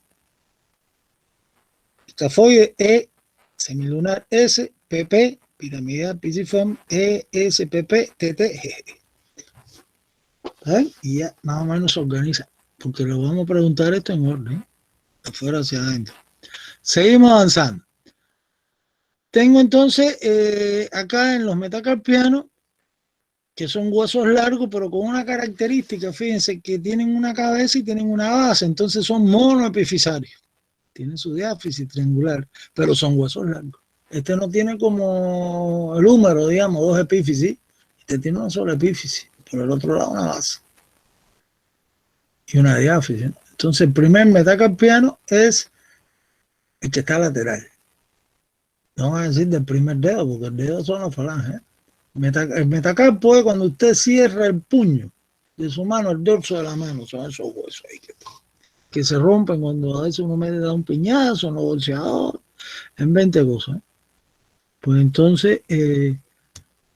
escafoide E, semilunar S, PP, piramidal, pisiforme, ESPP, TT, GG. ¿Saben? Y ya más o menos se organiza, porque lo vamos a preguntar esto en orden, de afuera hacia adentro. Seguimos avanzando. Tengo entonces acá en los metacarpianos, que son huesos largos, pero con una característica, fíjense, que tienen una cabeza y tienen una base, entonces son monoepifisarios. Tienen su diáfisis triangular, pero son huesos largos. Este no tiene como el húmero, digamos, dos epífisis, este tiene una sola epífisis, por el otro lado una base y una diáfisis, ¿no? Entonces el primer metacarpiano es el que está lateral. No van a decir del primer dedo, porque el dedo son las falanges. El metacarpo es cuando usted cierra el puño de su mano, el dorso de la mano, son esos huesos ahí que se rompen cuando a veces uno me da un piñazo, en los bolseadores, en 20 cosas. Pues entonces,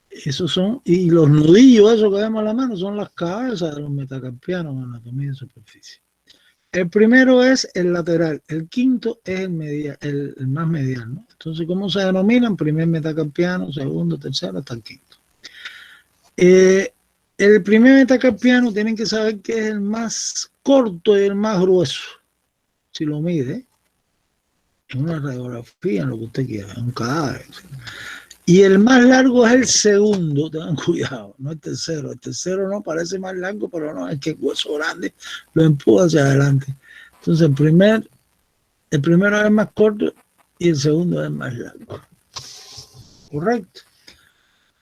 esos son, y los nudillos, esos que vemos en la mano, son las cabezas de los metacarpianos en anatomía de superficie. El primero es el lateral, el quinto es el más medial, ¿no? Entonces, ¿cómo se denominan? Primer metacarpiano, segundo, tercero, hasta el quinto. El primer metacarpiano tienen que saber que es el más corto y el más grueso, si lo mide, en una radiografía, en lo que usted quiera, en un cadáver. Y el más largo es el segundo, tengan cuidado, no el tercero. El tercero no parece más largo, pero no, es que el hueso grande lo empuja hacia adelante. Entonces el primero es el más corto y el segundo es el más largo. Correcto.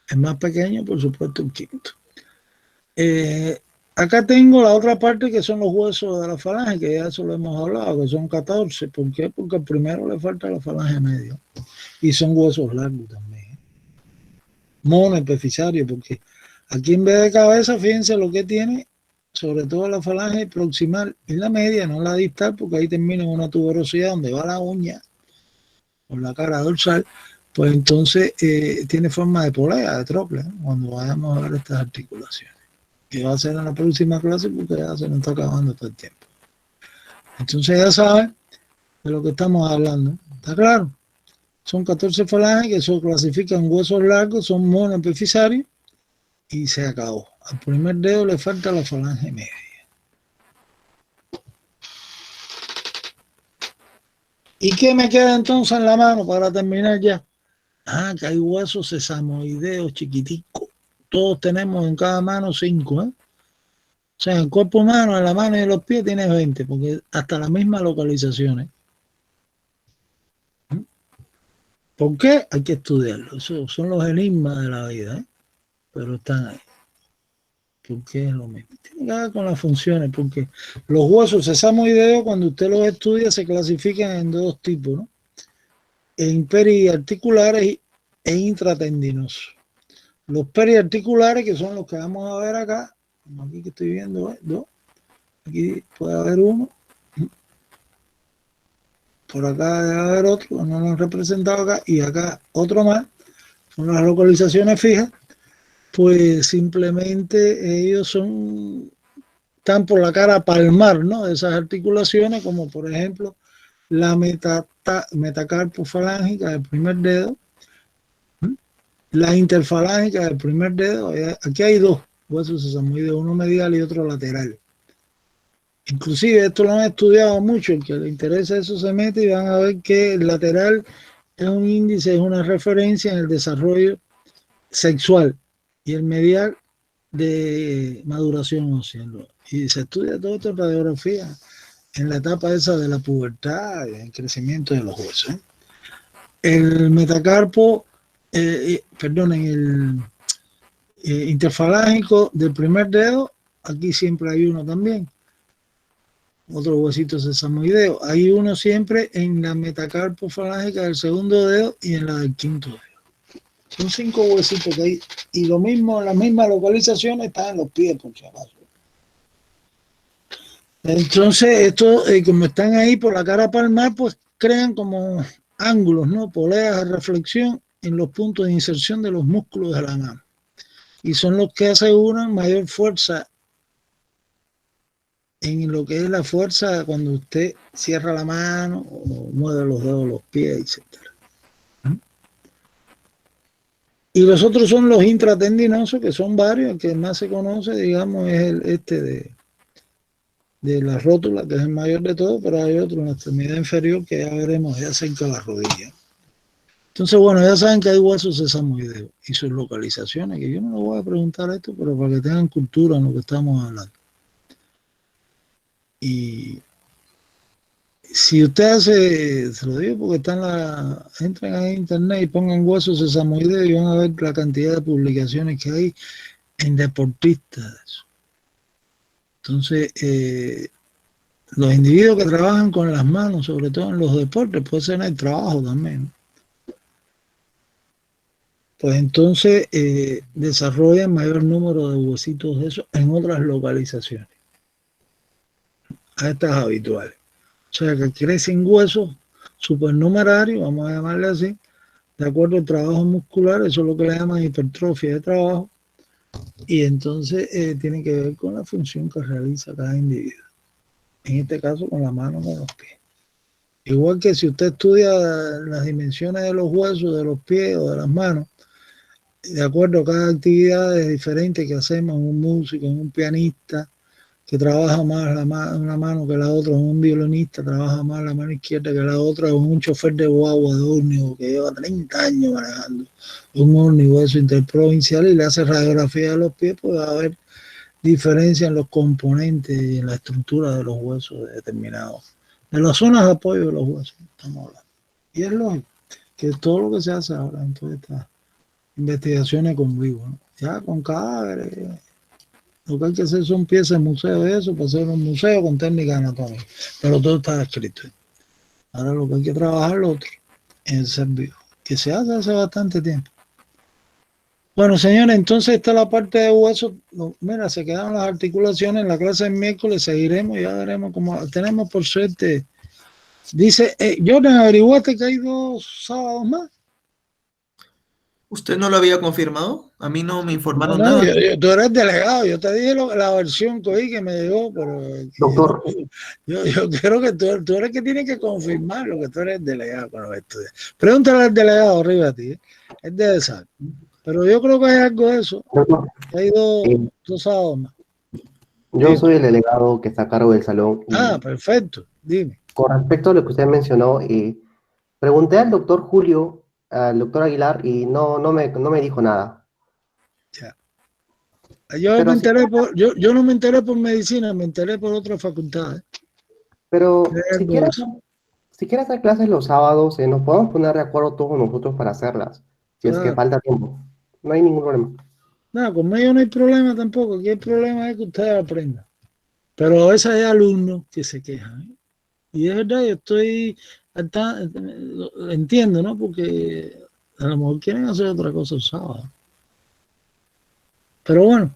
El más pequeño, por supuesto, el quinto. Acá tengo la otra parte que son los huesos de la falange, que ya eso lo hemos hablado, que son 14. ¿Por qué? Porque al primero le falta la falange medio. Y son huesos largos también. Monoepifisario, porque aquí en vez de cabeza, fíjense lo que tiene, sobre todo la falange proximal y la media, no la distal, porque ahí termina en una tuberosidad donde va la uña, por la cara dorsal, pues entonces tiene forma de polea, de trople, ¿no? Cuando vayamos a ver estas articulaciones, que va a ser en la próxima clase porque ya se nos está acabando todo el tiempo. Entonces ya saben de lo que estamos hablando, ¿está claro? Son 14 falanges que se clasifican huesos largos, son monoepifisarios y se acabó. Al primer dedo le falta la falange media. ¿Y qué me queda entonces en la mano para terminar ya? Ah, que hay huesos sesamoideos chiquiticos. Todos tenemos en cada mano 5, ¿eh? O sea, en el cuerpo humano, en la mano y en los pies tienes 20, porque hasta las mismas localizaciones. ¿Por qué? Hay que estudiarlo. Esos son los enigmas de la vida, ¿eh? Pero están ahí. ¿Por qué es lo mismo? Tiene que ver con las funciones, porque los huesos sesamoideos, cuando usted los estudia, se clasifican en dos tipos, ¿no? En periarticulares e intratendinosos. Los periarticulares, que son los que vamos a ver acá, como aquí que estoy viendo, ¿eh? Dos. Aquí puede haber uno. Por acá debe haber otro, no lo han representado acá, y acá otro más, son las localizaciones fijas, pues simplemente ellos están por la cara palmar, ¿no? De esas articulaciones, como por ejemplo la metacarpofalángica del primer dedo, la interfalángicas del primer dedo. Aquí hay dos huesos sesamoideos, uno medial y otro lateral. Inclusive esto lo han estudiado mucho, el que le interesa eso se mete y van a ver que el lateral es un índice, es una referencia en el desarrollo sexual y el medial de maduración ósea. Y se estudia todo esto en radiografía, en la etapa esa de la pubertad y el crecimiento de los huesos. El metacarpo, en el interfalángico del primer dedo, aquí siempre hay uno también. Otro huesito sesamoideo. Hay uno siempre en la metacarpo falángica del segundo dedo y en la del quinto dedo. Son 5 huesitos que hay. Y lo mismo, la misma localización está en los pies, por si acaso. Entonces, esto, como están ahí por la cara palmar, pues crean como ángulos, ¿no? Poleas de reflexión en los puntos de inserción de los músculos de la mano. Y son los que aseguran mayor fuerza en lo que es la fuerza cuando usted cierra la mano o mueve los dedos, los pies, etc. Y los otros son los intratendinosos, que son varios. El que más se conoce, digamos, es el de la rótula, que es el mayor de todos, pero hay otro en la extremidad inferior que ya veremos, ya cerca de la rodilla. Entonces, bueno, ya saben que hay huesos sesamoideos y sus localizaciones, que yo no les voy a preguntar esto, pero para que tengan cultura en lo que estamos hablando. Y si usted hace, se lo digo porque entran a internet y pongan huesos sesamoideos y van a ver la cantidad de publicaciones que hay en deportistas. Entonces, los individuos que trabajan con las manos, sobre todo en los deportes, puede ser en el trabajo también, pues entonces desarrollan mayor número de huesitos de esos en otras localizaciones a estas habituales. O sea que crecen huesos supernumerarios, vamos a llamarle así, de acuerdo al trabajo muscular. Eso es lo que le llaman hipertrofia de trabajo, y entonces tiene que ver con la función que realiza cada individuo, en este caso con la mano, con los pies. Igual que si usted estudia las dimensiones de los huesos de los pies o de las manos, de acuerdo a cada actividad diferente que hacemos, un músico, un pianista, que trabaja más una mano que la otra, un violinista trabaja más la mano izquierda que la otra, un chofer de guagua, de ómnibus, que lleva 30 años manejando un ómnibus interprovincial y le hace radiografía de los pies, pues va a haber diferencia en los componentes y en la estructura de los huesos determinados, de las zonas de apoyo de los huesos, estamos hablando. Y es lógico que todo lo que se hace ahora en todas estas investigaciones con vivo, ¿no? Ya con cadáveres. Lo que hay que hacer son piezas de museo de eso, para hacer un museo con técnica anatómica. Pero todo está escrito. Ahora lo que hay que trabajar lo otro, en el ser vivo, que se hace bastante tiempo. Bueno, señores, entonces está la parte de hueso. Mira, se quedaron las articulaciones. En la clase del miércoles seguiremos, ya veremos cómo tenemos por suerte. Dice, Jordan, ¿averiguaste que hay 2 sábados más? ¿Usted no lo había confirmado? A mí no me informaron No, nada. tú eres delegado, yo te dije la versión que oí que me llegó, pero Doctor. Yo creo que tú eres el que tiene que confirmar lo que tú eres delegado con los estudios. Pregúntale al delegado arriba a ti, él debe saber. Pero yo creo que hay algo de eso. Doctor, Hay dos sábados más. yo soy el delegado que está a cargo del salón. Ah, perfecto, dime. Con respecto a lo que usted mencionó, pregunté al doctor Julio, al doctor Aguilar, y no me dijo nada. Ya. Yo no me enteré por medicina, me enteré por otras facultades. Pero si quieres hacer clases los sábados, nos podemos poner de acuerdo todos nosotros para hacerlas. Si es que falta tiempo. No hay ningún problema. No, conmigo no hay problema tampoco. Aquí el problema es que ustedes aprendan. Pero a veces hay alumnos que se quejan, ¿eh? Y es verdad, yo estoy entiendo, ¿no? Porque a lo mejor quieren hacer otra cosa el sábado. Pero bueno,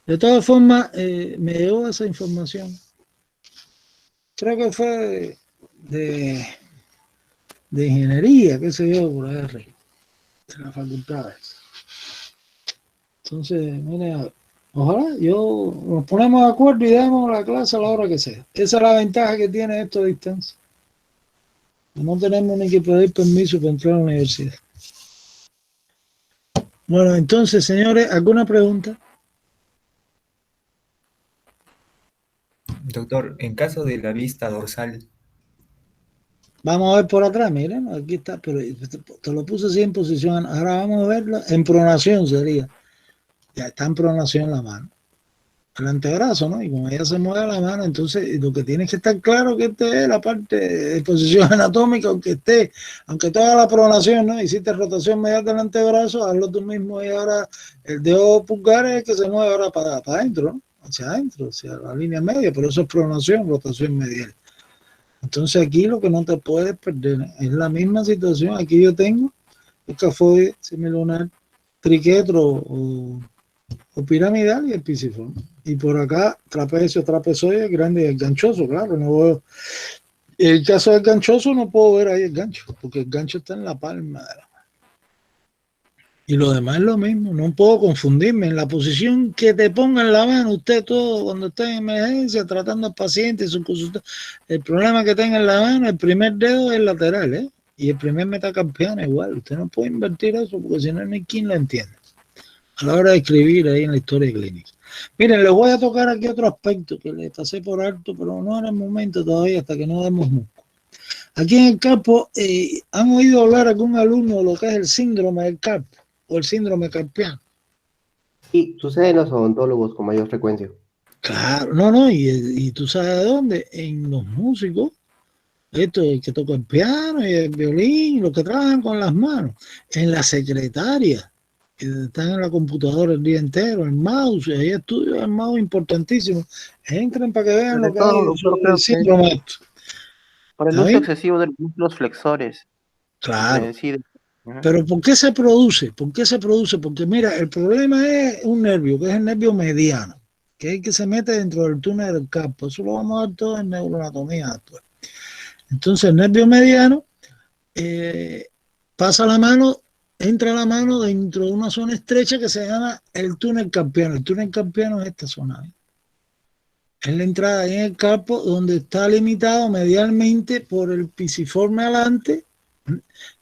de todas formas, me llegó esa información. Creo que fue de ingeniería, qué sé yo, por ahí, de las facultades. Entonces, mire, ojalá nos ponemos de acuerdo y damos la clase a la hora que sea. Esa es la ventaja que tiene esto a distancia. No tenemos ni que pedir permiso para entrar a la universidad. Bueno, entonces, señores, ¿alguna pregunta? Doctor, en caso de la vista dorsal, Vamos a ver por atrás, miren, aquí está, pero te lo puse así en posición. Ahora vamos a verlo en pronación sería. Ya está en pronación la mano. El antebrazo, ¿no? Y como ella se mueve la mano, entonces lo que tiene que estar claro que esta es la parte de posición anatómica, aunque toda la pronación, ¿no? Hiciste rotación medial del antebrazo, hazlo tú mismo y ahora el dedo pulgar es el que se mueve ahora para adentro, ¿no? Hacia adentro, hacia la línea media, pero eso es pronación, rotación medial. Entonces aquí lo que no te puedes perder es la misma situación. Aquí yo tengo escafoide, semilunar, triquetro o piramidal y el pisiforme. Y por acá trapecio, trapezoide, grande y el ganchoso, claro. No veo. En el caso del ganchoso no puedo ver ahí el gancho, porque el gancho está en la palma de la mano. Y lo demás es lo mismo, no puedo confundirme. En la posición que te ponga en la mano, usted todo, cuando está en emergencia, tratando al paciente, el problema que tenga en la mano, el primer dedo es lateral, ¿eh? Y el primer metacarpiano igual. Usted no puede invertir eso, porque si no, ni quien lo entiende a la hora de escribir ahí en la historia clínica. Miren, les voy a tocar aquí otro aspecto que le pasé por alto, pero no era el momento todavía hasta que no demos músculo. Aquí en el carpo, ¿han oído hablar algún alumno de lo que es el síndrome del carpo o el síndrome carpiano? Y sucede en los odontólogos con mayor frecuencia. Claro, no, y tú sabes de dónde, en los músicos, esto, el que toca el piano y el violín, los que trabajan con las manos, en la secretaria, que están en la computadora el día entero, el mouse, hay estudios del mouse importantísimos, entren para que vean lo que hay el síndrome. Por el uso excesivo de los músculos flexores. Claro. Pero ¿por qué se produce? ¿Por qué se produce? Porque mira, el problema es un nervio, que es el nervio mediano, que es el que se mete dentro del túnel del carpo. Eso lo vamos a ver todo en neuroanatomía actual. Entonces el nervio mediano pasa la mano, entra la mano dentro de una zona estrecha que se llama el túnel carpiano. El túnel carpiano es esta zona. Es la entrada ahí en el carpo donde está limitado medialmente por el pisiforme adelante,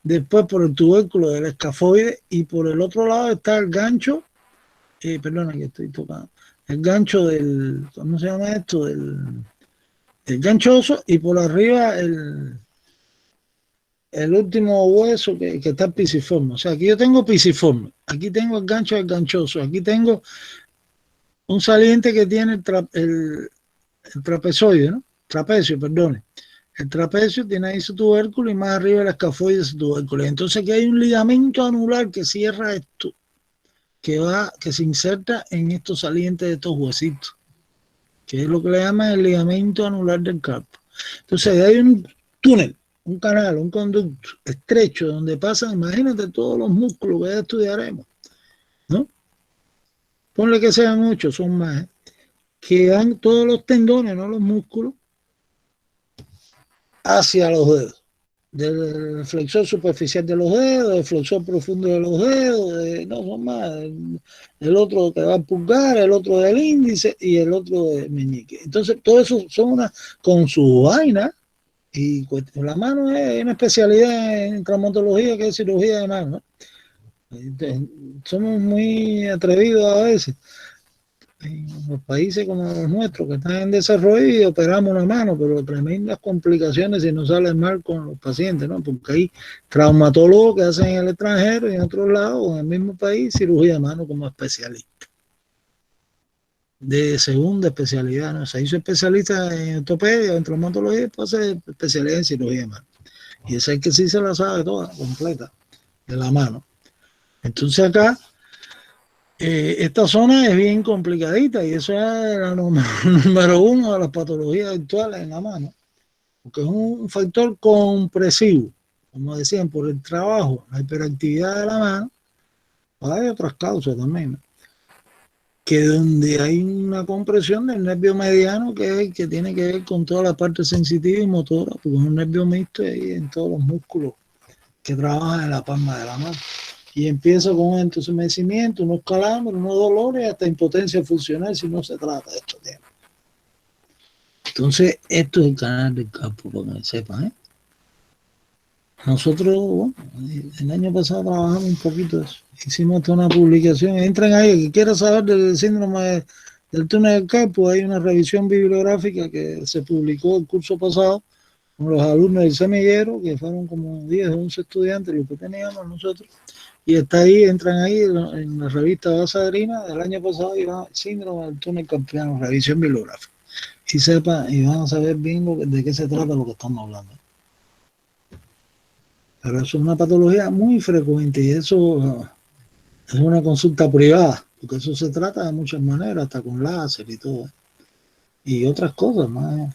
después por el tubérculo del escafoide y por el otro lado está el gancho, perdona que estoy tocando, el gancho del, ¿cómo se llama esto? Del ganchoso, y por arriba el último hueso que está el pisiforme. O sea, aquí yo tengo pisiforme, aquí tengo el gancho del ganchoso, aquí tengo un saliente que tiene el trapezoide, ¿no? Trapecio, perdone. El trapecio tiene ahí su tubérculo y más arriba el escafoide su tubérculo. Entonces aquí hay un ligamento anular que cierra esto, que se inserta en estos salientes de estos huesitos, que es lo que le llaman el ligamento anular del carpo. Entonces hay un túnel, un canal, un conducto estrecho donde pasan, imagínate todos los músculos que ya estudiaremos, ¿no? Ponle que sean 8, son más, que dan todos los tendones, no los músculos, hacia los dedos, del flexor superficial de los dedos, del flexor profundo de los dedos, no son más, el otro que va al pulgar, el otro del índice y el otro del meñique. Entonces, todo eso son con su vaina, y la mano es una especialidad en traumatología que es cirugía de mano, ¿no? Somos muy atrevidos a veces. En los países como los nuestros que están en desarrollo y operamos la mano, pero tremendas complicaciones si nos sale mal con los pacientes, ¿no? Porque hay traumatólogos que hacen en el extranjero y en otros lados, o en el mismo país, cirugía de mano como especialista. De segunda especialidad, ¿no? Se hizo especialista en ortopedia o en traumatología y después hace especialidad en cirugía de mano. Y esa es que sí se la sabe toda, completa, de la mano. Entonces acá esta zona es bien complicadita y eso es la número 1 de las patologías actuales en la mano, porque es un factor compresivo, como decían, por el trabajo, la hiperactividad de la mano. Hay otras causas también, ¿no? Que donde hay una compresión del nervio mediano, que es el que tiene que ver con toda la parte sensitiva y motora, porque es un nervio mixto ahí en todos los músculos que trabajan en la palma de la mano. Y empieza con un entumecimiento, unos calambres, unos dolores, hasta impotencia funcional si no se trata de estos temas. Entonces, esto es el canal del carpo, para que sepan, ¿eh? Nosotros, bueno, el año pasado trabajamos un poquito de eso. Hicimos toda una publicación. Entren ahí, el que quiera saber del síndrome del túnel del carpo, hay una revisión bibliográfica que se publicó el curso pasado con los alumnos del semillero, que fueron como 10 o 11 estudiantes, lo que teníamos nosotros. Y está ahí, entran ahí en la revista Basadrina del año pasado, y va síndrome del túnel carpiano, revisión bibliográfica. Y sepa, y van a saber bien de qué se trata lo que estamos hablando. Pero eso es una patología muy frecuente y eso es una consulta privada, porque eso se trata de muchas maneras, hasta con láser y todo. Y otras cosas más.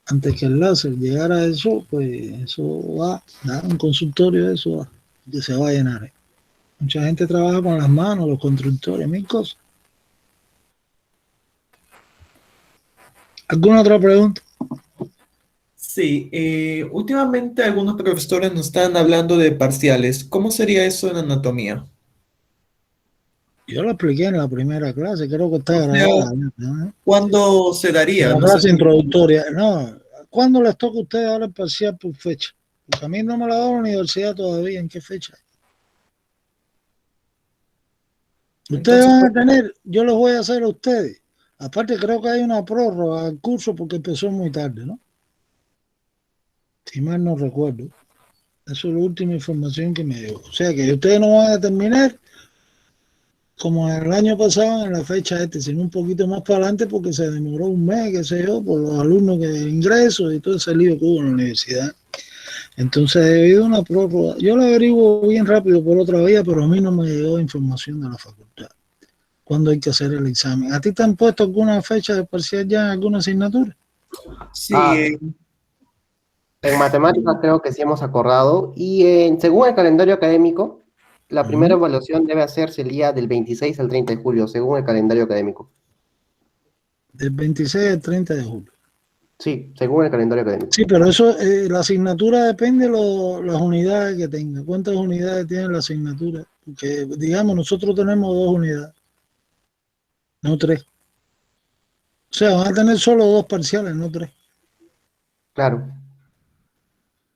Antes que el láser llegara a eso, pues eso va a dar un consultorio de eso, que se va a llenar. Mucha gente trabaja con las manos, los constructores, mil cosas. ¿Alguna otra pregunta? Sí, últimamente algunos profesores nos están hablando de parciales. ¿Cómo sería eso en anatomía? Yo lo expliqué en la primera clase, creo que está grabada. ¿No? ¿Cuándo se daría? La No clase sé si- introductoria. No, ¿cuándo les toca a ustedes ahora el parcial por fecha? Porque a mí no me la da la universidad todavía. ¿En qué fecha? Ustedes van a tener, yo les voy a hacer a ustedes. Aparte creo que hay una prórroga al curso porque empezó muy tarde, ¿no? Si mal no recuerdo. Eso es la última información que me dio. O sea que ustedes no van a terminar como el año pasado en la fecha sino un poquito más para adelante porque se demoró un mes, qué sé yo, por los alumnos que ingresos y todo ese lío que hubo en la universidad. Entonces, debido a una prórroga, yo lo averiguo bien rápido por otra vía, pero a mí no me llegó información de la facultad. ¿Cuándo hay que hacer el examen? ¿A ti te han puesto alguna fecha de parcial ya en alguna asignatura? Sí, En matemáticas creo que sí hemos acordado y según el calendario académico, la primera evaluación debe hacerse el día del 26 al 30 de julio, según el calendario académico. Del 26 al 30 de julio. Sí, según el calendario académico. Sí, pero eso, la asignatura depende de las unidades que tenga. ¿Cuántas unidades tiene la asignatura? Porque, digamos, nosotros tenemos 2 unidades, no 3. O sea, van a tener solo 2 parciales, no 3. Claro.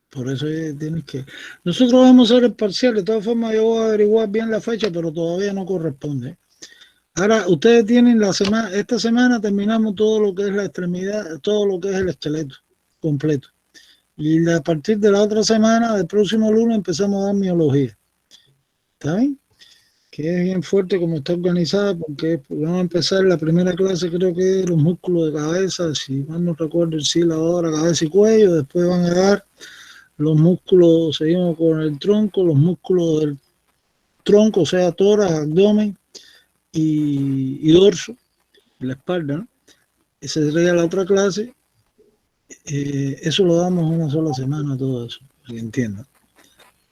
Por eso tienes que... Nosotros vamos a hacer el parcial, de todas formas yo voy a averiguar bien la fecha, pero todavía no corresponde. Ahora, ustedes tienen esta semana terminamos todo lo que es la extremidad, todo lo que es el esqueleto completo. Y a partir de la otra semana, del próximo lunes, empezamos a dar miología. ¿Está bien? Que es bien fuerte como está organizada, porque vamos a empezar la primera clase, creo que es los músculos de cabeza, si mal no recuerdo el sílabo ahora, cabeza y cuello, después van a dar los músculos, seguimos con el tronco, los músculos del tronco, o sea, tórax, abdomen y dorso, la espalda, ¿no? Esa sería la otra clase. Eso lo damos una sola semana, todo eso, para que entiendan.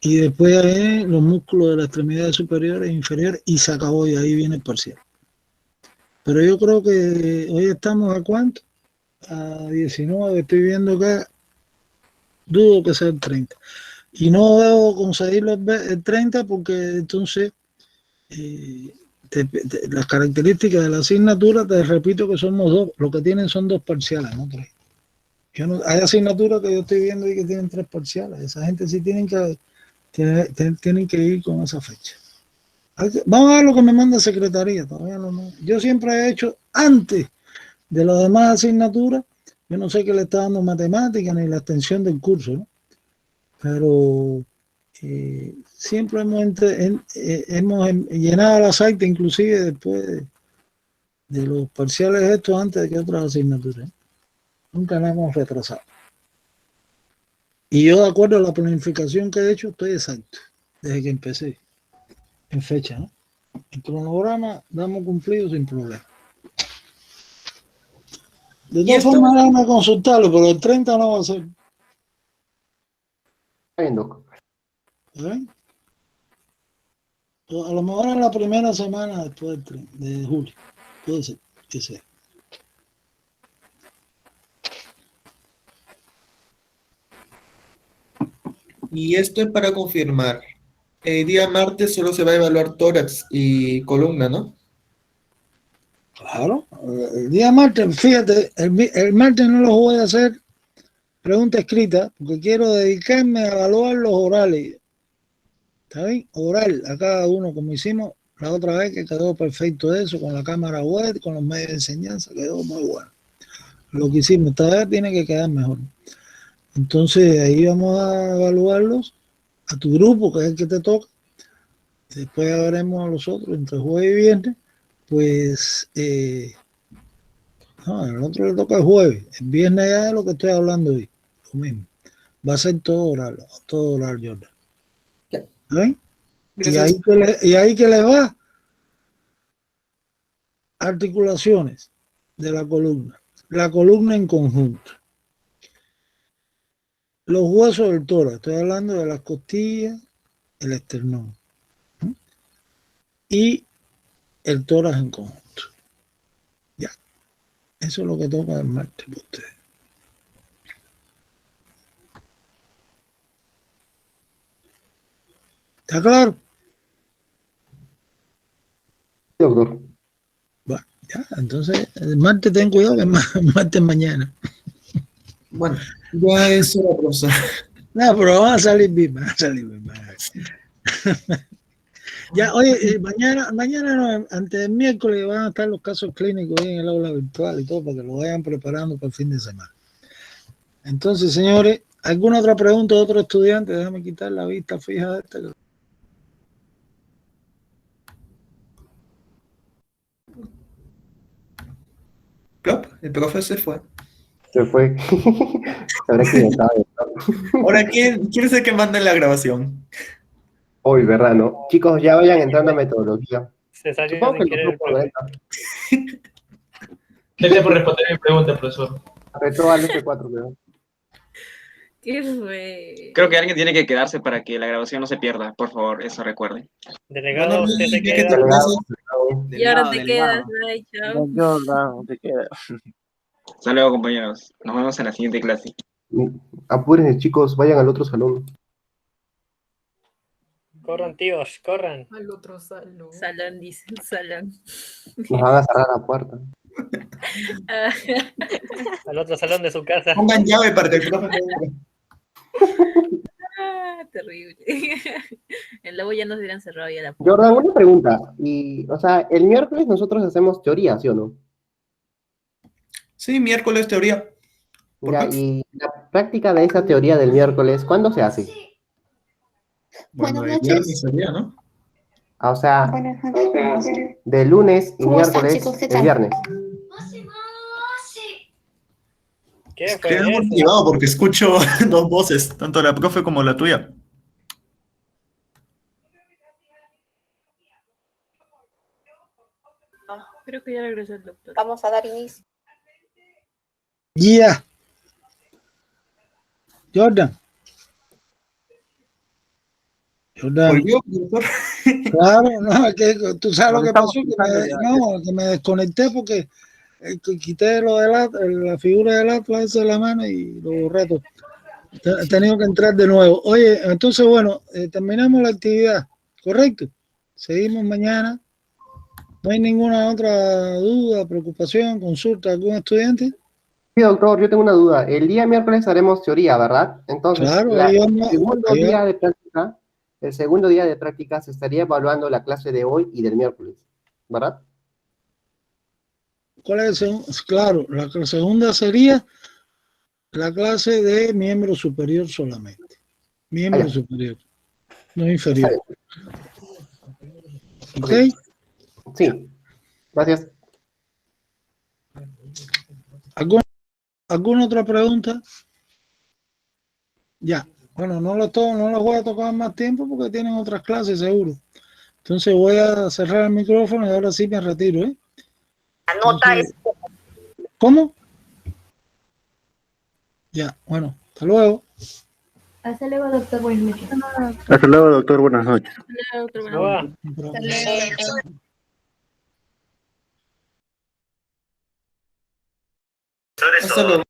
Y después hay los músculos de las extremidades superiores e inferiores y se acabó y ahí viene el parcial. Pero yo creo que hoy estamos a ¿cuánto? A 19, estoy viendo que dudo que sea el 30. Y no debo conseguirlo el 30 porque entonces las características de la asignatura, te repito que somos 2, lo que tienen son 2 parciales, no 3. Hay asignaturas que yo estoy viendo y que tienen 3 parciales. Esa gente sí tienen que ir con esa fecha. Vamos a ver lo que me manda Secretaría. Todavía no. Yo siempre he hecho antes de las demás asignaturas. Yo no sé qué le está dando matemática ni la extensión del curso, ¿no? Pero siempre hemos llenado las actas, inclusive después de los parciales estos, antes de que otras asignaturas. Nunca nos hemos retrasado. Y yo, de acuerdo a la planificación que he hecho, estoy exacto, desde que empecé, en fecha, ¿no? El cronograma damos cumplido sin problema. De todas formas, vamos a consultarlo, pero el 30 no va a ser. Está bien, Doc. ¿Eh? A lo mejor en la primera semana después del 30 de julio. Puede ser que sea. Y esto es para confirmar. El día martes solo se va a evaluar tórax y columna, ¿no? Claro. El día martes, fíjate, el martes no lo voy a hacer pregunta escrita, porque quiero dedicarme a evaluar los orales. ¿Está bien? Oral a cada uno, como hicimos la otra vez, que quedó perfecto eso, con la cámara web, con los medios de enseñanza, quedó muy bueno. Lo que hicimos esta vez tiene que quedar mejor. Entonces ahí vamos a evaluarlos a tu grupo, que es el que te toca. Después ya veremos a los otros entre jueves y viernes. Pues no, al otro le toca el jueves. El viernes ya es lo que estoy hablando hoy. Lo mismo. Va a ser todo oral, Jordan. ¿Ven? Y ahí que le va articulaciones de la columna en conjunto, los huesos del tórax, estoy hablando de las costillas, el esternón y el tórax en conjunto. Ya, eso es lo que toca el martes para ustedes. ¿Está claro? Doctor. Bueno, ya, entonces el martes ten cuidado que el martes mañana. Bueno, ya es hora, profesor. No, pero van a salir bien, Ya, oye, mañana no, antes del miércoles van a estar los casos clínicos ahí en el aula virtual y todo, para que lo vayan preparando para el fin de semana. Entonces, señores, ¿alguna otra pregunta de otro estudiante? Déjame quitar la vista fija de este. El profe se fue. Se fue. Habrá que estaba. Ahora, ¿quién es el que manda en la grabación? Hoy, ¿verdad, no? Chicos, ya vayan entrando a metodología. Se salió Supongo sin que querer los el grupos, profe. Gracias por responder mi pregunta, profesor. Apretó al F4, creo. ¿Qué fue? Creo que alguien tiene que quedarse para que la grabación no se pierda. Por favor, eso recuerden. Delegado, usted se ¿qué queda. te Y ahora te quedas, ay, chao. Jordan, te queda. Hasta luego, compañeros. Nos vemos en la siguiente clase. Apúrense, chicos, vayan al otro salón. Corran, tíos, corran. Al otro salón. Salón, dicen, salón. Nos van a cerrar la puerta. Al otro salón de su casa. Pongan llave para que el profe entre. Terrible. En Lobo ya nos hubieran cerrado ya la puerta. Jordan, una pregunta. O sea, el miércoles nosotros hacemos teoría, ¿sí o no? Sí, miércoles teoría. Ya, y la práctica de esa teoría del miércoles, ¿cuándo se hace? Bueno, el viernes sería, ¿no? O sea, Buenas noches. de lunes y ¿Cómo están, miércoles chicos? ¿Qué el tal? viernes. ¿Qué fue Quedé eso? motivado porque escucho dos voces, tanto la profe como la tuya. Creo que ya regresó el doctor. Vamos a dar inicio. Ya. Jordan. ¿Volvió, profesor? Claro, no, es que tú sabes lo que pasó, que me desconecté porque quité lo de la figura del Atlas de la mano y lo borré todo. He tenido que entrar de nuevo. Oye, entonces, bueno, terminamos la actividad, ¿correcto? Seguimos mañana. ¿No hay ninguna otra duda, preocupación, consulta, algún estudiante? Sí, doctor, yo tengo una duda. El día miércoles haremos teoría, ¿verdad? Entonces, Claro, el segundo día de práctica se estaría evaluando la clase de hoy y del miércoles, ¿verdad? ¿Cuál es el segundo? Claro, la segunda sería la clase de miembro superior solamente. Miembro superior, no inferior. ¿Ok? Sí, gracias. ¿Alguna otra pregunta? Ya. Bueno, no los voy a tocar más tiempo porque tienen otras clases seguro. Entonces voy a cerrar el micrófono y ahora sí me retiro, ¿eh? Anota eso. ¿Cómo? Ya, bueno, hasta luego. Hasta luego, doctor. Buenas noches. Hasta luego, doctor. Buenas noches. Hasta luego, doctor. Buenas noches. Hasta luego.